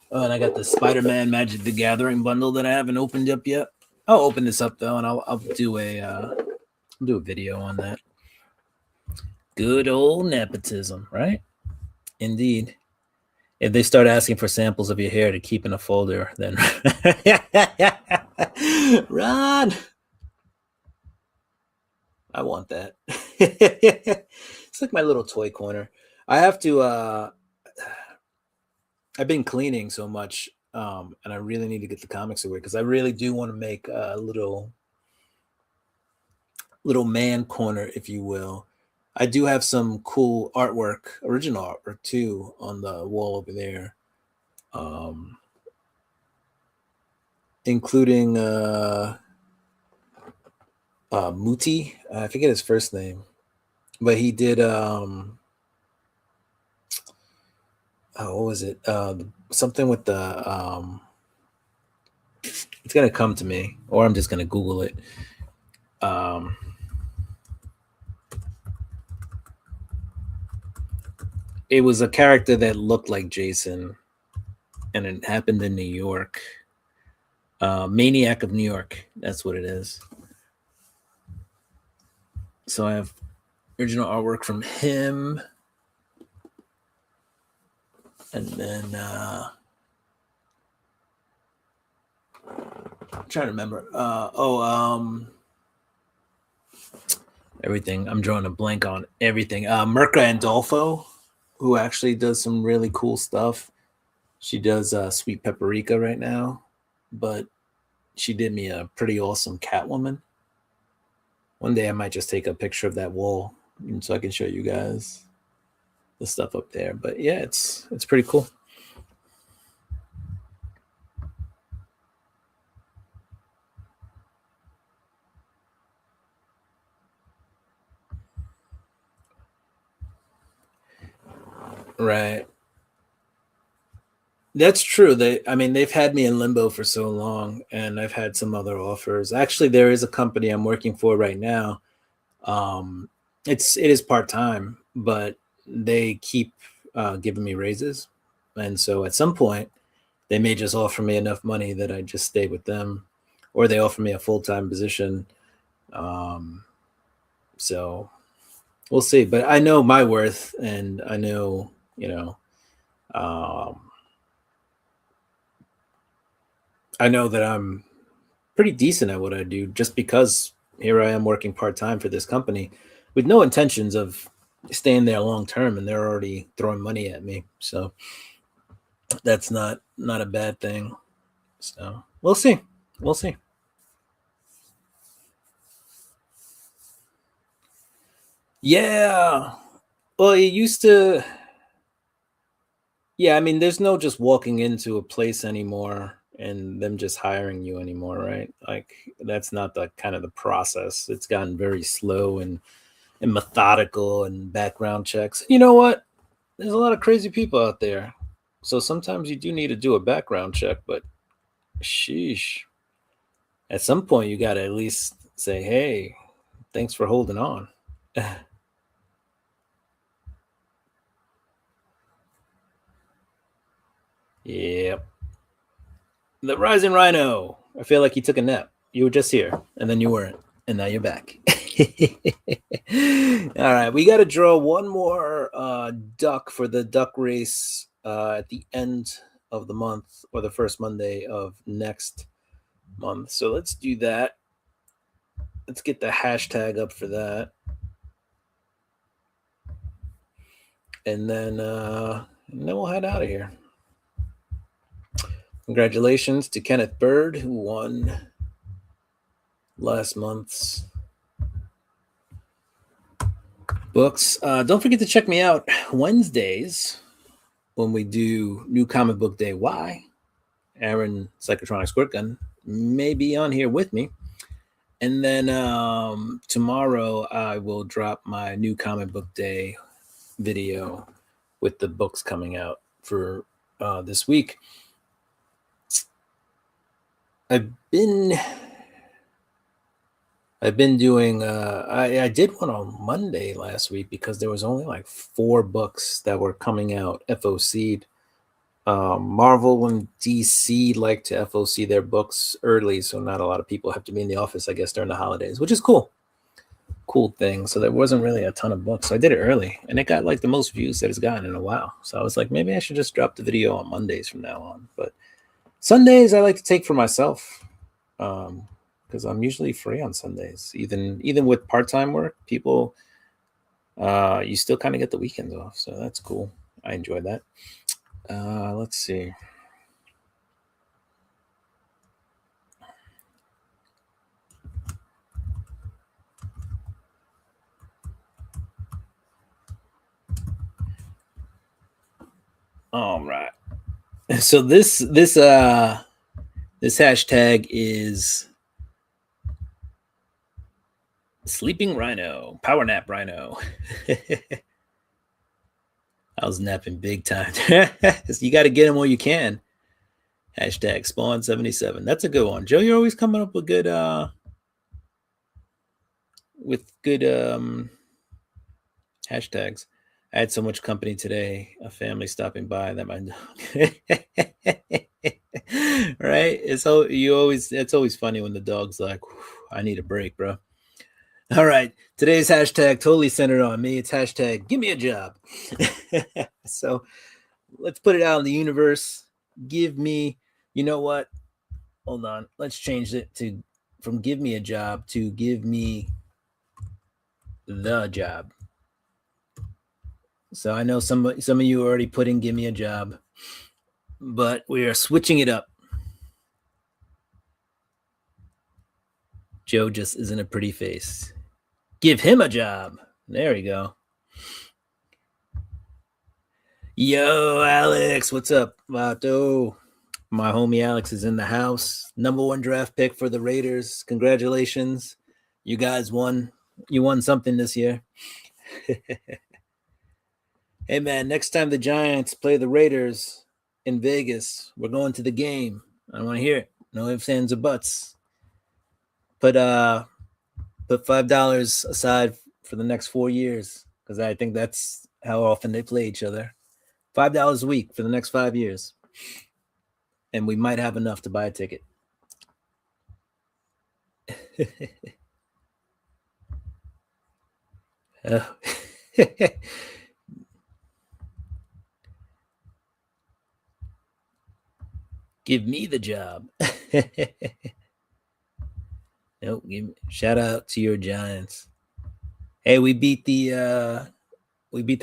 A: Oh, and I got the Spider-Man Magic the Gathering bundle that I haven't opened up yet. I'll open this up though, and I'll do a video on that. Good old nepotism, right? Indeed. If they start asking for samples of your hair to keep in a folder, then run. I want that. It's like my little toy corner. I have to I've been cleaning so much, and I really need to get the comics away because I really do want to make a little man corner, if you will. I do have some cool artwork, original artwork too, on the wall over there, including Muti. I forget his first name, but he did what was it? Something with the it's gonna come to me, or I'm just gonna Google it. It was a character that looked like Jason, and it happened in New York. Maniac of New York. That's what it is. So I have original artwork from him. And then I'm trying to remember. Everything. I'm drawing a blank on everything. Mirka Andolfo, who actually does some really cool stuff. She does Sweet Paprika right now, but she did me a pretty awesome Catwoman. One day I might just take a picture of that wall so I can show you guys the stuff up there. But yeah, it's pretty cool. Right. That's true. They've had me in limbo for so long, and I've had some other offers. Actually, there is a company I'm working for right now. It is part-time, but they keep giving me raises. And so at some point, they may just offer me enough money that I just stay with them, or they offer me a full-time position. So we'll see. But I know my worth, and I know, I know that I'm pretty decent at what I do, just because here I am working part-time for this company with no intentions of staying there long term, and they're already throwing money at me. So that's not a bad thing. So we'll see. We'll see. Yeah. Well, it used to. Yeah, I mean, there's no just walking into a place anymore and them just hiring you anymore, right? Like that's not the kind of the process. It's gotten very slow and methodical and background checks. You know what? There's a lot of crazy people out there. So sometimes you do need to do a background check, but sheesh. At some point you got to at least say, "Hey, thanks for holding on." Yep. The Rising Rhino. I feel like you took a nap. You were just here, and then you weren't, and now you're back. All right, we got to draw one more duck for the duck race at the end of the month or the first Monday of next month. So let's do that. Let's get the hashtag up for that. And then we'll head out of here. Congratulations to Kenneth Bird, who won last month's books. Don't forget to check me out Wednesdays when we do New Comic Book Day. Why? Aaron Psychotronic Squirt Gun may be on here with me. And then tomorrow I will drop my New Comic Book Day video with the books coming out for this week. I've been doing I did one on Monday last week because there was only like 4 books that were coming out FOC'd. Marvel and DC like to FOC their books early, so not a lot of people have to be in the office, I guess, during the holidays, which is cool thing. So there wasn't really a ton of books, so I did it early, and it got like the most views that it's gotten in a while. So I was like, maybe I should just drop the video on Mondays from now on. But Sundays I like to take for myself, because I'm usually free on Sundays. Even with part-time work, people you still kind of get the weekends off, so that's cool. I enjoy that. Let's see. All right. So this hashtag is Sleeping Rhino, Power Nap Rhino. I was napping big time. You got to get them while you can. Hashtag Spawn77. That's a good one. Joe, you're always coming up with good hashtags. I had so much company today. A family stopping by that my right. It's always funny when the dog's like, I need a break, bro. All right. Today's hashtag totally centered on me. It's hashtag give me a job. So let's put it out in the universe. Give me, you know what? Hold on. Let's change it from give me a job to give me the job. So I know some of you already put in give me a job, but we are switching it up. Joe just isn't a pretty face. Give him a job. There we go. Yo, Alex, what's up, Vato? My homie Alex is in the house. #1 draft pick for the Raiders. Congratulations. You guys won. You won something this year. Hey, man, next time the Giants play the Raiders in Vegas, we're going to the game. I want to hear it. No ifs, ands, or buts. Put $5 aside for the next 4 years, because I think that's how often they play each other. $5 a week for the next 5 years. And we might have enough to buy a ticket. Give me the job. Nope. Shout out to your Giants. Hey, we beat the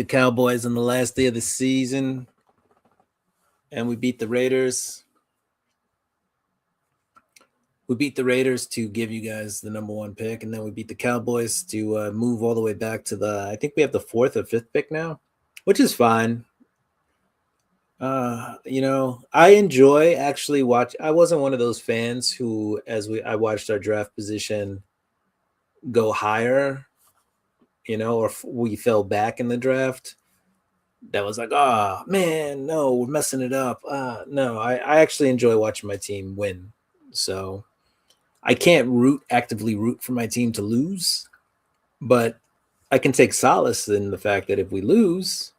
A: Cowboys on the last day of the season, and we beat the Raiders. We beat the Raiders to give you guys the #1 pick, and then we beat the Cowboys to move all the way back to I think we have the 4th or 5th pick now, which is fine. I enjoy actually watch. I wasn't one of those fans who, I watched our draft position go higher, or we fell back in the draft. That was like, oh man, no, we're messing it up. No, I actually enjoy watching my team win. So I can't actively root for my team to lose, but I can take solace in the fact that if we lose,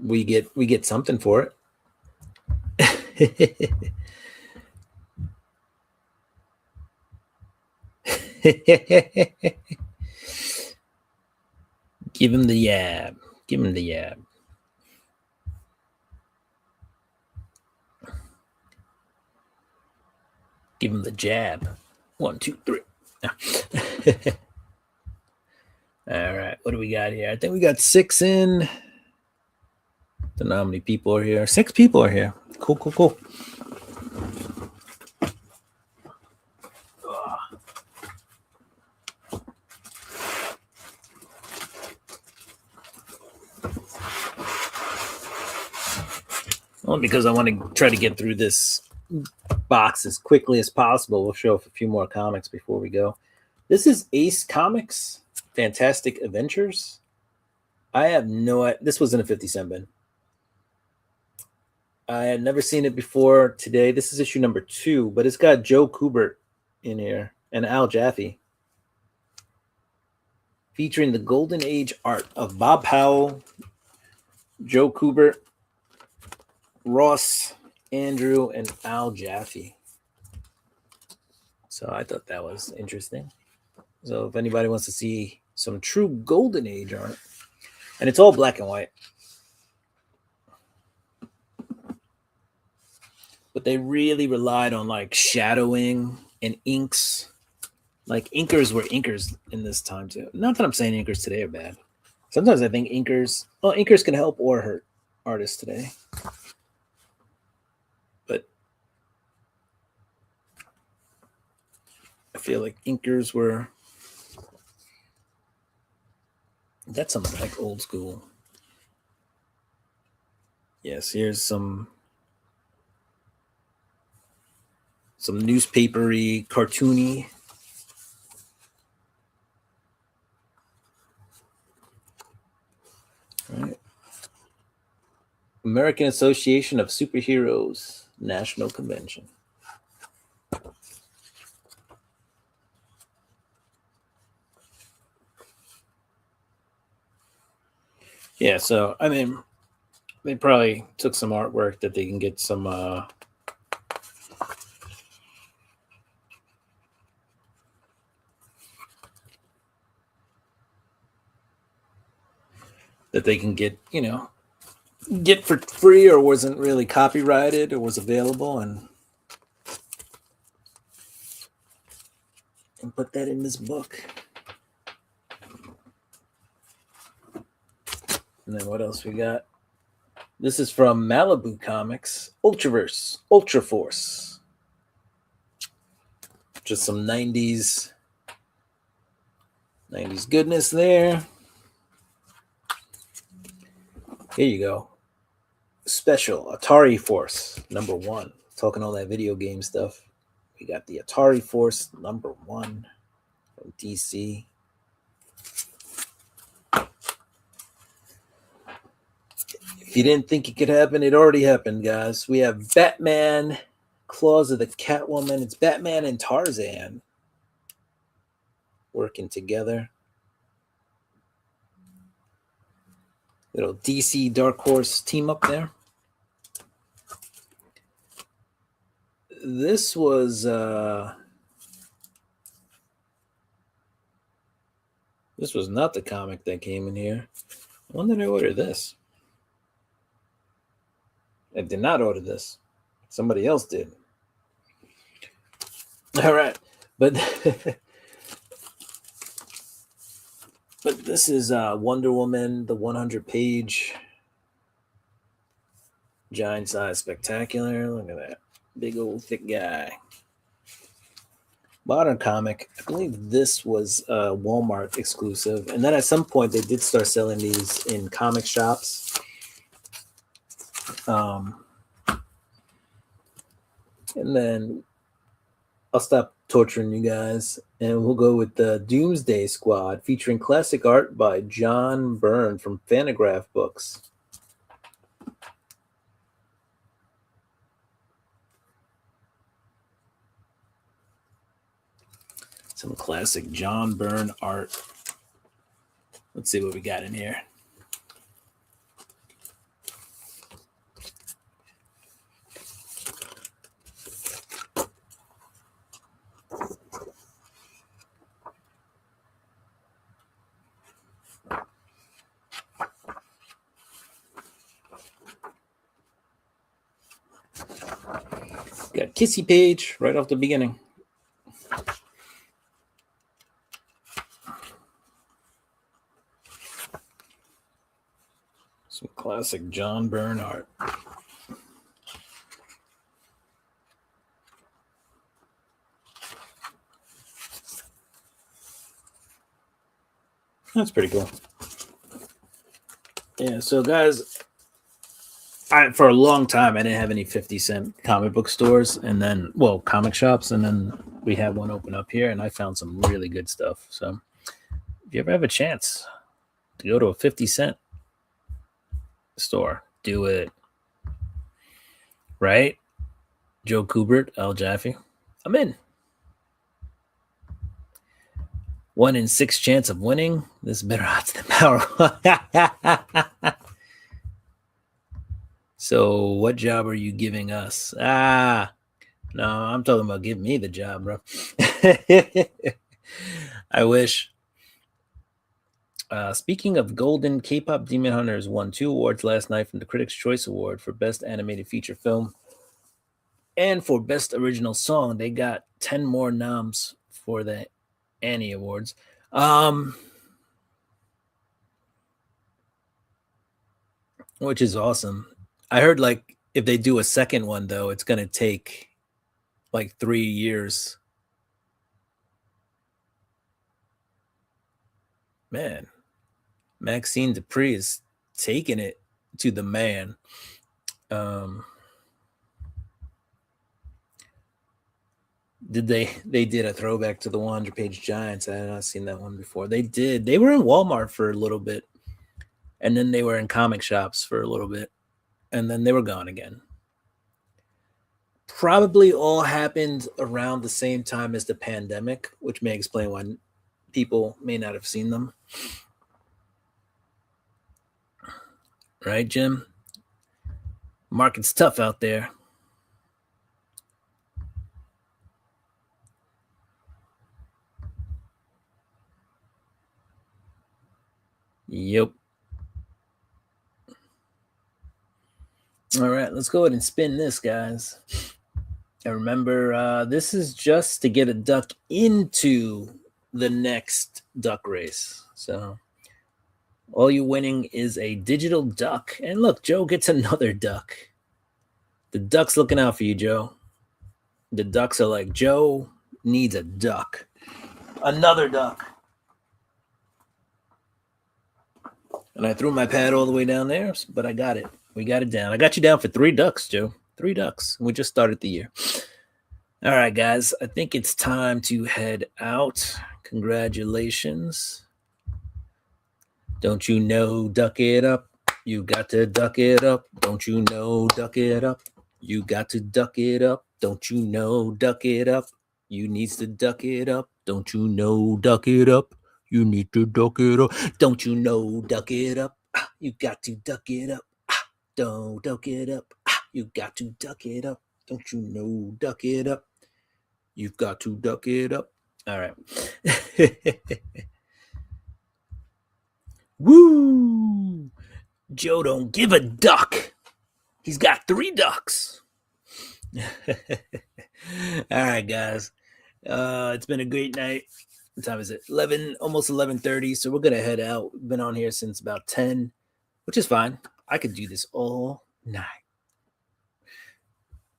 A: we get something for it. Give him the yab. Give him the yab. Give him the jab. 1, 2, 3. All right. What do we got here? I think we got 6 in. Don't know how many people are here. 6 people are here. Cool, cool, cool. Only because I want to try to get through this box as quickly as possible. We'll show a few more comics before we go. This is Ace Comics, Fantastic Adventures. I have no idea. This was in a 50-cent bin. I had never seen it before today. This is issue number 2, but it's got Joe Kubert in here and Al Jaffe, featuring the golden age art of Bob Powell, Joe Kubert, Ross Andrew, and Al Jaffe. So I thought that was interesting. So if anybody wants to see some true golden age art, and it's all black and white, but they really relied on like shadowing and inks. Like inkers were inkers in this time too. Not that I'm saying inkers today are bad. Sometimes I think inkers can help or hurt artists today. But I feel like inkers were, that's something like old school. Yes, here's some newspapery, cartoony. All right. American Association of Superheroes National Convention. Yeah, so I mean, they probably took some artwork that they can get some that they can get, get for free, or wasn't really copyrighted or was available, and put that in this book. And then what else we got? This is from Malibu Comics, Ultraverse, Ultra Force. Just some 90s goodness there. Here you go. Special Atari Force #1. Talking all that video game stuff. We got the Atari Force #1 from DC. If you didn't think it could happen, it already happened, guys. We have Batman, Claws of the Catwoman. It's Batman and Tarzan working together. Little DC Dark Horse team up there. This was not the comic that came in here. When did I order this? I did not order this. Somebody else did. All right. But but this is Wonder Woman, the 100-page giant size spectacular. Look at that. Big old thick guy. Modern comic. I believe this was Walmart exclusive. And then at some point they did start selling these in comic shops. And then I'll stop torturing you guys, and we'll go with the Doomsday Squad, featuring classic art by John Byrne from Fantagraph Books. Some classic John Byrne art. Let's see what we got in here. kissy page right off the beginning. Some classic John Bernhardt. That's pretty cool. Yeah, so guys, for a long time I didn't have any 50-cent comic book stores, and then comic shops, and then we had one open up here, and I found some really good stuff. So if you ever have a chance to go to a 50-cent store, do it. Right? Joe Kubert, Al Jaffe. I'm in. 1 in 6 chance of winning. This is better odds than power. So what job are you giving us? No, I'm talking about give me the job, bro. I wish. Speaking of golden, K-pop Demon Hunters won 2 awards last night from the Critics' Choice Award for Best Animated Feature Film and for Best Original Song. They got 10 more noms for the Annie Awards. Which is awesome. I heard like if they do a second one though, it's gonna take like 3 years. Man, Maxine Dupree is taking it to the man. They did a throwback to the 100-page Giants. I had not seen that one before. They did. They were in Walmart for a little bit, and then they were in comic shops for a little bit, and then they were gone again. Probably all happened around the same time as the pandemic, which may explain why people may not have seen them. Right, Jim? Market's tough out there. Yep. All right, let's go ahead and spin this, guys. And remember, this is just to get a duck into the next duck race. So all you're winning is a digital duck. And look, Joe gets another duck. The duck's looking out for you, Joe. The ducks are like, Joe needs a duck. Another duck. And I threw my pad all the way down there, but I got it. We got it down. I got you down for 3 ducks, Joe. 3 ducks. We just started the year. All right, guys. I think it's time to head out. Congratulations. Don't you know, duck it up. You got to duck it up. Don't you know, duck it up. You got to duck it up. Don't you know, duck it up. You needs to duck it up. Don't you know, duck it up. You need to duck it up. Don't you know, duck it up. You got to duck it up. Don't duck it up. You got to duck it up. Don't you know, duck it up. You've got to duck it up. All right. Woo! Joe don't give a duck. He's got 3 ducks. All right, guys. It's been a great night. What time is it? 11, almost 11:30. So we're going to head out. Been on here since about 10, which is fine. I could do this all night.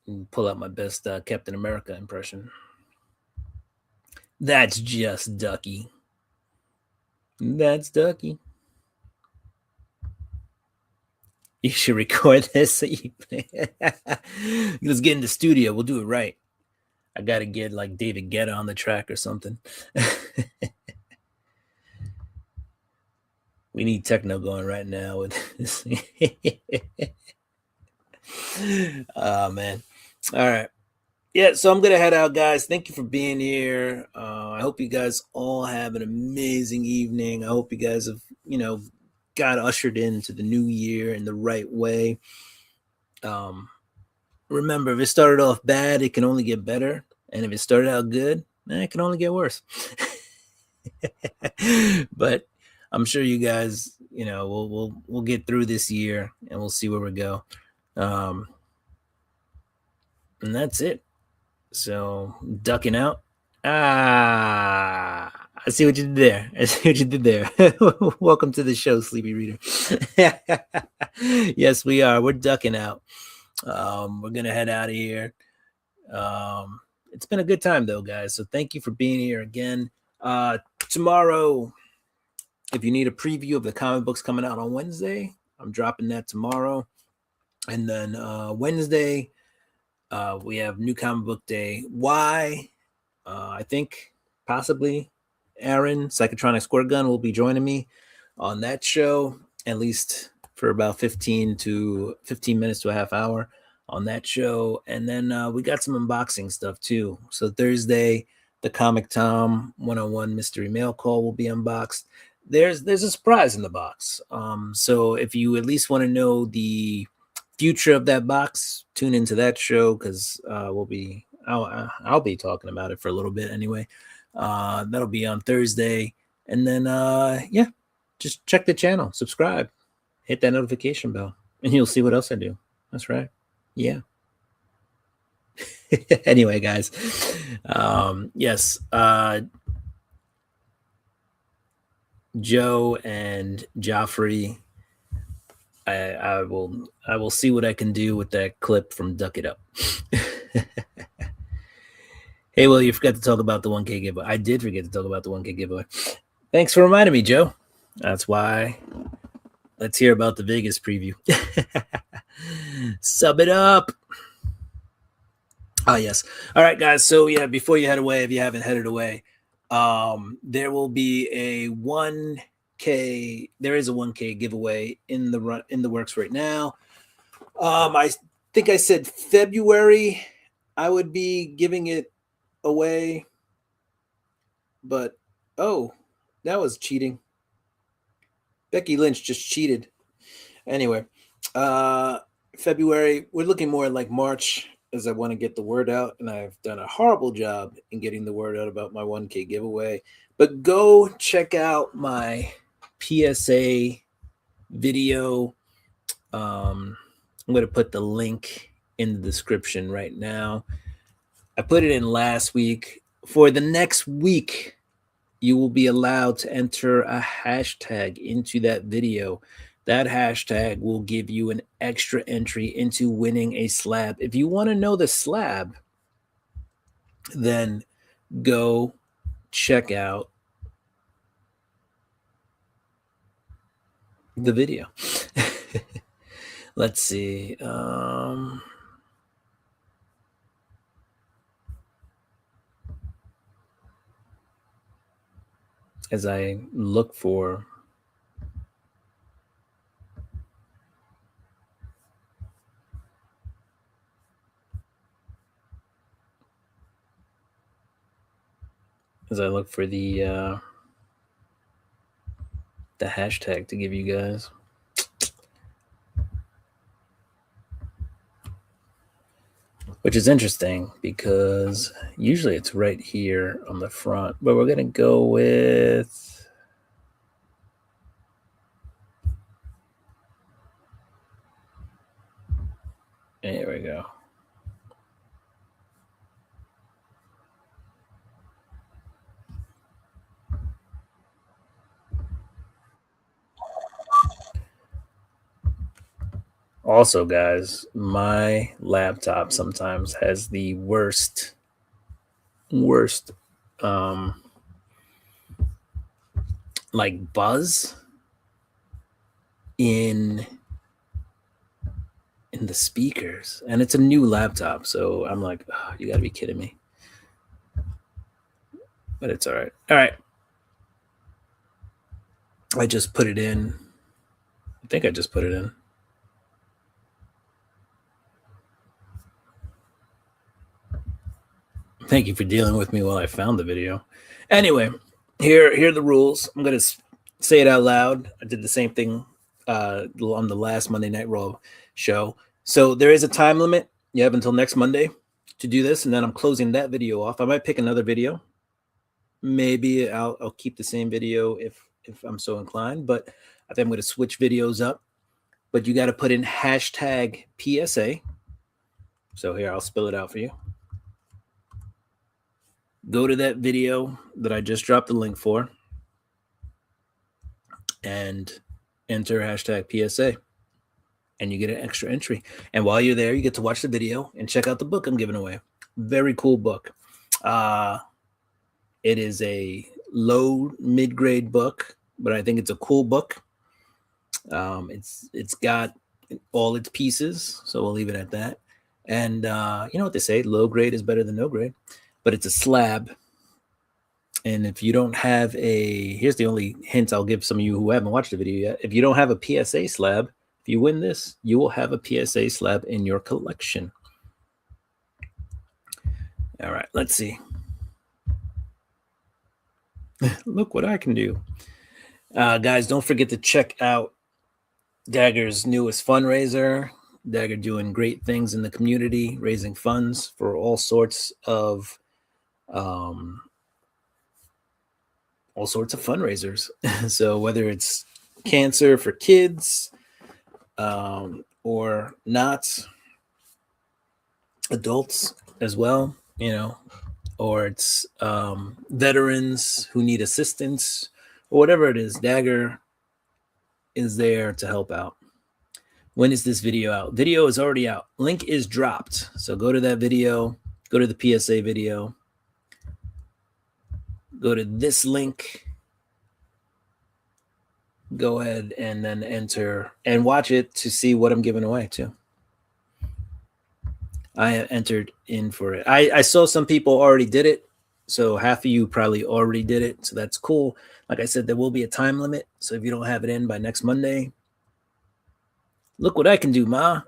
A: And pull out my best Captain America impression. That's just Ducky. That's Ducky. You should record this. Let's get in the studio. We'll do it right. I got to get like David Guetta on the track or something. We need techno going right now with this. Oh, man. All right. Yeah, so I'm going to head out, guys. Thank you for being here. I hope you guys all have an amazing evening. I hope you guys have, got ushered into the new year in the right way. Remember, if it started off bad, it can only get better. And if it started out good, it can only get worse. But I'm sure you guys, we'll get through this year and we'll see where we go. And that's it. So ducking out. I see what you did there. I see what you did there. Welcome to the show, Sleepy Reader. Yes, we are. We're ducking out. We're gonna head out of here. It's been a good time though, guys. So thank you for being here again. Tomorrow, if you need a preview of the comic books coming out on Wednesday, I'm dropping that tomorrow. And then Wednesday, we have New Comic Book Day. Why? I think possibly Aaron, Psychotronic Squirt Gun, will be joining me on that show, at least for about 15 minutes to a half hour on that show. And then we got some unboxing stuff too. So Thursday, the Comic Tom 101 Mystery Mail Call will be unboxed. There's a surprise in the box. So if you at least want to know the future of that box, tune into that show because I'll be talking about it for a little bit anyway. That'll be on Thursday. And then yeah, just check the channel, subscribe, hit that notification bell, and you'll see what else I do. That's right. Yeah. Anyway, guys. Yes. Joe and Joffrey. I will see what I can do with that clip from Duck It Up. Hey, well, you forgot to talk about the 1K giveaway. I did forget to talk about the 1K giveaway. Thanks for reminding me, Joe. That's why. Let's hear about the Vegas preview. Sub it up. Oh, yes. All right, guys. So, yeah, before you head away, if you haven't headed away, there will be a 1K. There is a 1K giveaway in the works right now. I think I said February I would be giving it away, but oh, that was cheating. Becky Lynch just cheated. Anyway, February, we're looking more like March as I want to get the word out, and I've done a horrible job in getting the word out about my 1K giveaway. But go check out my PSA video. I'm going to put the link in the description right now. I put it in last week. For the next week, you will be allowed to enter a hashtag into that video. That hashtag will give you an extra entry into winning a slab. If you want to know the slab, then go check out the video. Let's see. As I look for the hashtag to give you guys. Which is interesting because usually it's right here on the front, but we're going to go with there we go. Also, guys, my laptop sometimes has the worst like buzz in the speakers, and it's a new laptop, so I'm like, oh, you gotta be kidding me. But it's all right. I just put it in. I think I just put it in. Thank you for dealing with me while I found the video. Anyway, here are the rules. I'm going to say it out loud. I did the same thing on the last Monday Night Raw show. So there is a time limit. You have until next Monday to do this, and then I'm closing that video off. I might pick another video. Maybe I'll keep the same video if I'm so inclined, but I think I'm going to switch videos up. But you got to put in hashtag PSA. So here, I'll spell it out for you. go to that video that I just dropped the link for and enter hashtag PSA, and you get an extra entry. And while you're there, you get to watch the video and check out the book I'm giving away. Very cool book. It is a low mid-grade book, but I think it's a cool book. It's got all its pieces, so we'll leave it at that. And you know what they say, low grade is better than no grade, but it's a slab. And if you don't have here's the only hint I'll give some of you who haven't watched the video yet. If you don't have a PSA slab, if you win this, you will have a PSA slab in your collection. All right, let's see. Look what I can do. Guys, don't forget to check out Dagger's newest fundraiser. Dagger doing great things in the community, raising funds for all sorts of fundraisers. So whether it's cancer for kids or not, adults as well, you know, or it's veterans who need assistance or whatever it is, Dagger is there to help out. When is this video out? Video is already out. Link is dropped. So go to that video, go to the PSA video, go to this link, go ahead and then enter and watch it to see what I'm giving away too. I have entered in for it. I saw some people already did it. So half of you probably already did it. So that's cool. Like I said, there will be a time limit. So if you don't have it in by next Monday, look what I can do, Ma.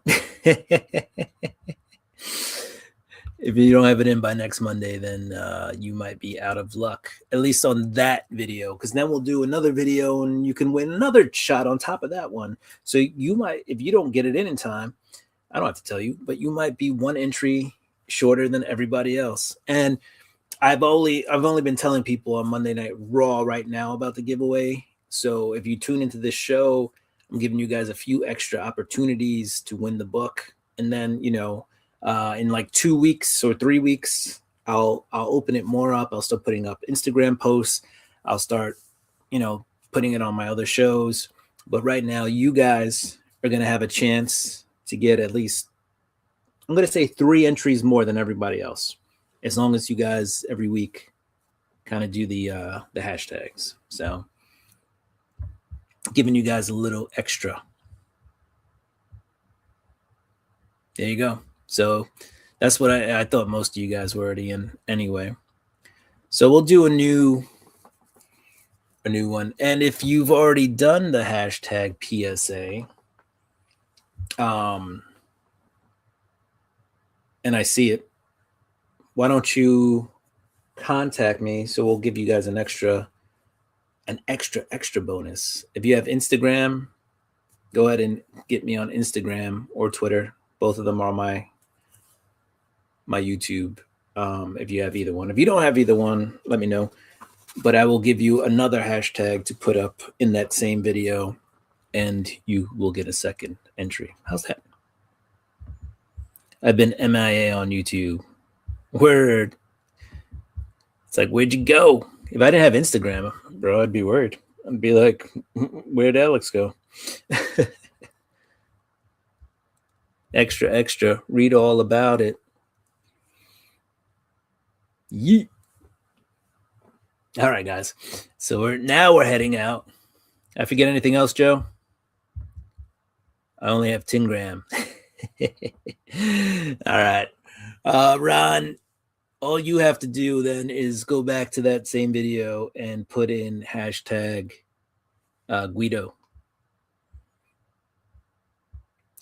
A: If you don't have it in by next Monday, then you might be out of luck, at least on that video, because then we'll do another video and you can win another shot on top of that one. So you might, if you don't get it in time, I don't have to tell you, but you might be one entry shorter than everybody else. And I've only been telling people on Monday Night Raw right now about the giveaway. So if you tune into this show, I'm giving you guys a few extra opportunities to win the book. And then, you know, in like 2 weeks or 3 weeks, I'll open it more up. I'll start putting up Instagram posts. I'll start, you know, putting it on my other shows. But right now, you guys are going to have a chance to get at least, I'm going to say 3 entries more than everybody else, as long as you guys every week kind of do the hashtags. So giving you guys a little extra. There you go. So that's what I thought most of you guys were already in anyway. So we'll do a new one. And if you've already done the hashtag PSA, and I see it, why don't you contact me? So we'll give you guys an extra bonus. If you have Instagram, go ahead and get me on Instagram or Twitter. Both of them are my YouTube. If you have either one. If you don't have either one, let me know. But I will give you another hashtag to put up in that same video, and you will get a second entry. How's that? I've been MIA on YouTube. Word. It's like, where'd you go? If I didn't have Instagram, bro, I'd be worried. I'd be like, where'd Alex go? Extra. Read all about it. Yeet. All right, guys. So we're heading out. I forget anything else, Joe? I only have 10 gram. All right. Ron, all you have to do then is go back to that same video and put in hashtag Guido.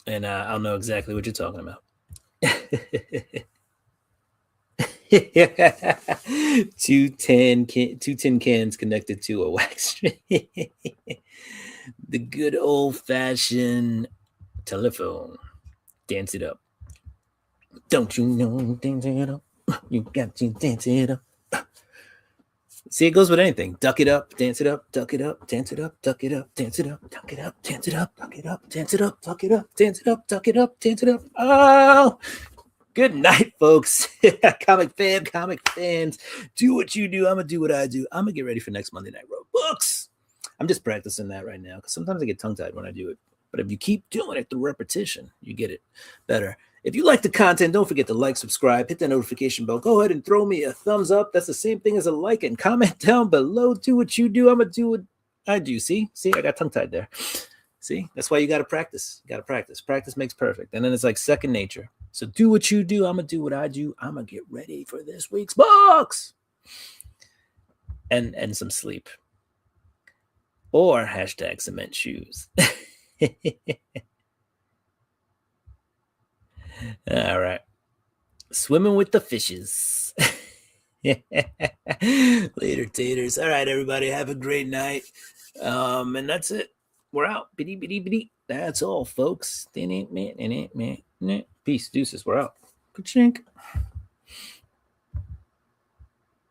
A: And I'll know exactly what you're talking about. 210 cans connected to a wax string. The good old-fashioned telephone. Dance it up. Don't you know? Dance it up. You got to dance it up. See, it goes with anything. Duck it up, dance it up, duck it up, dance it up, duck it up, dance it up, duck it up, dance it up, duck it up, dance it up, duck it up, dance it up, duck it up, dance it up. Oh, Good night, folks. Comic fans, do what you do. I'm gonna do what I do. I'm gonna get ready for next Monday Night Road Books. I'm just practicing that right now because sometimes I get tongue-tied when I do it. But if you keep doing it through repetition, you get it better. If you like the content, don't forget to like, subscribe, hit that notification bell. Go ahead and throw me a thumbs up. That's the same thing as a like, and comment down below. Do what you do. I'm going to do what I do. See, I got tongue-tied there. See, that's why you got to practice. You got to practice. Practice makes perfect. And then it's like second nature. So do what you do. I'm going to do what I do. I'm going to get ready for this week's books. And some sleep. Or hashtag cement shoes. All right. Swimming with the fishes. Later, taters. All right, everybody. Have a great night. And that's it. We're out. Bitty, bitty, bitty. That's all, folks. Peace. Deuces. We're out. Ka-chink.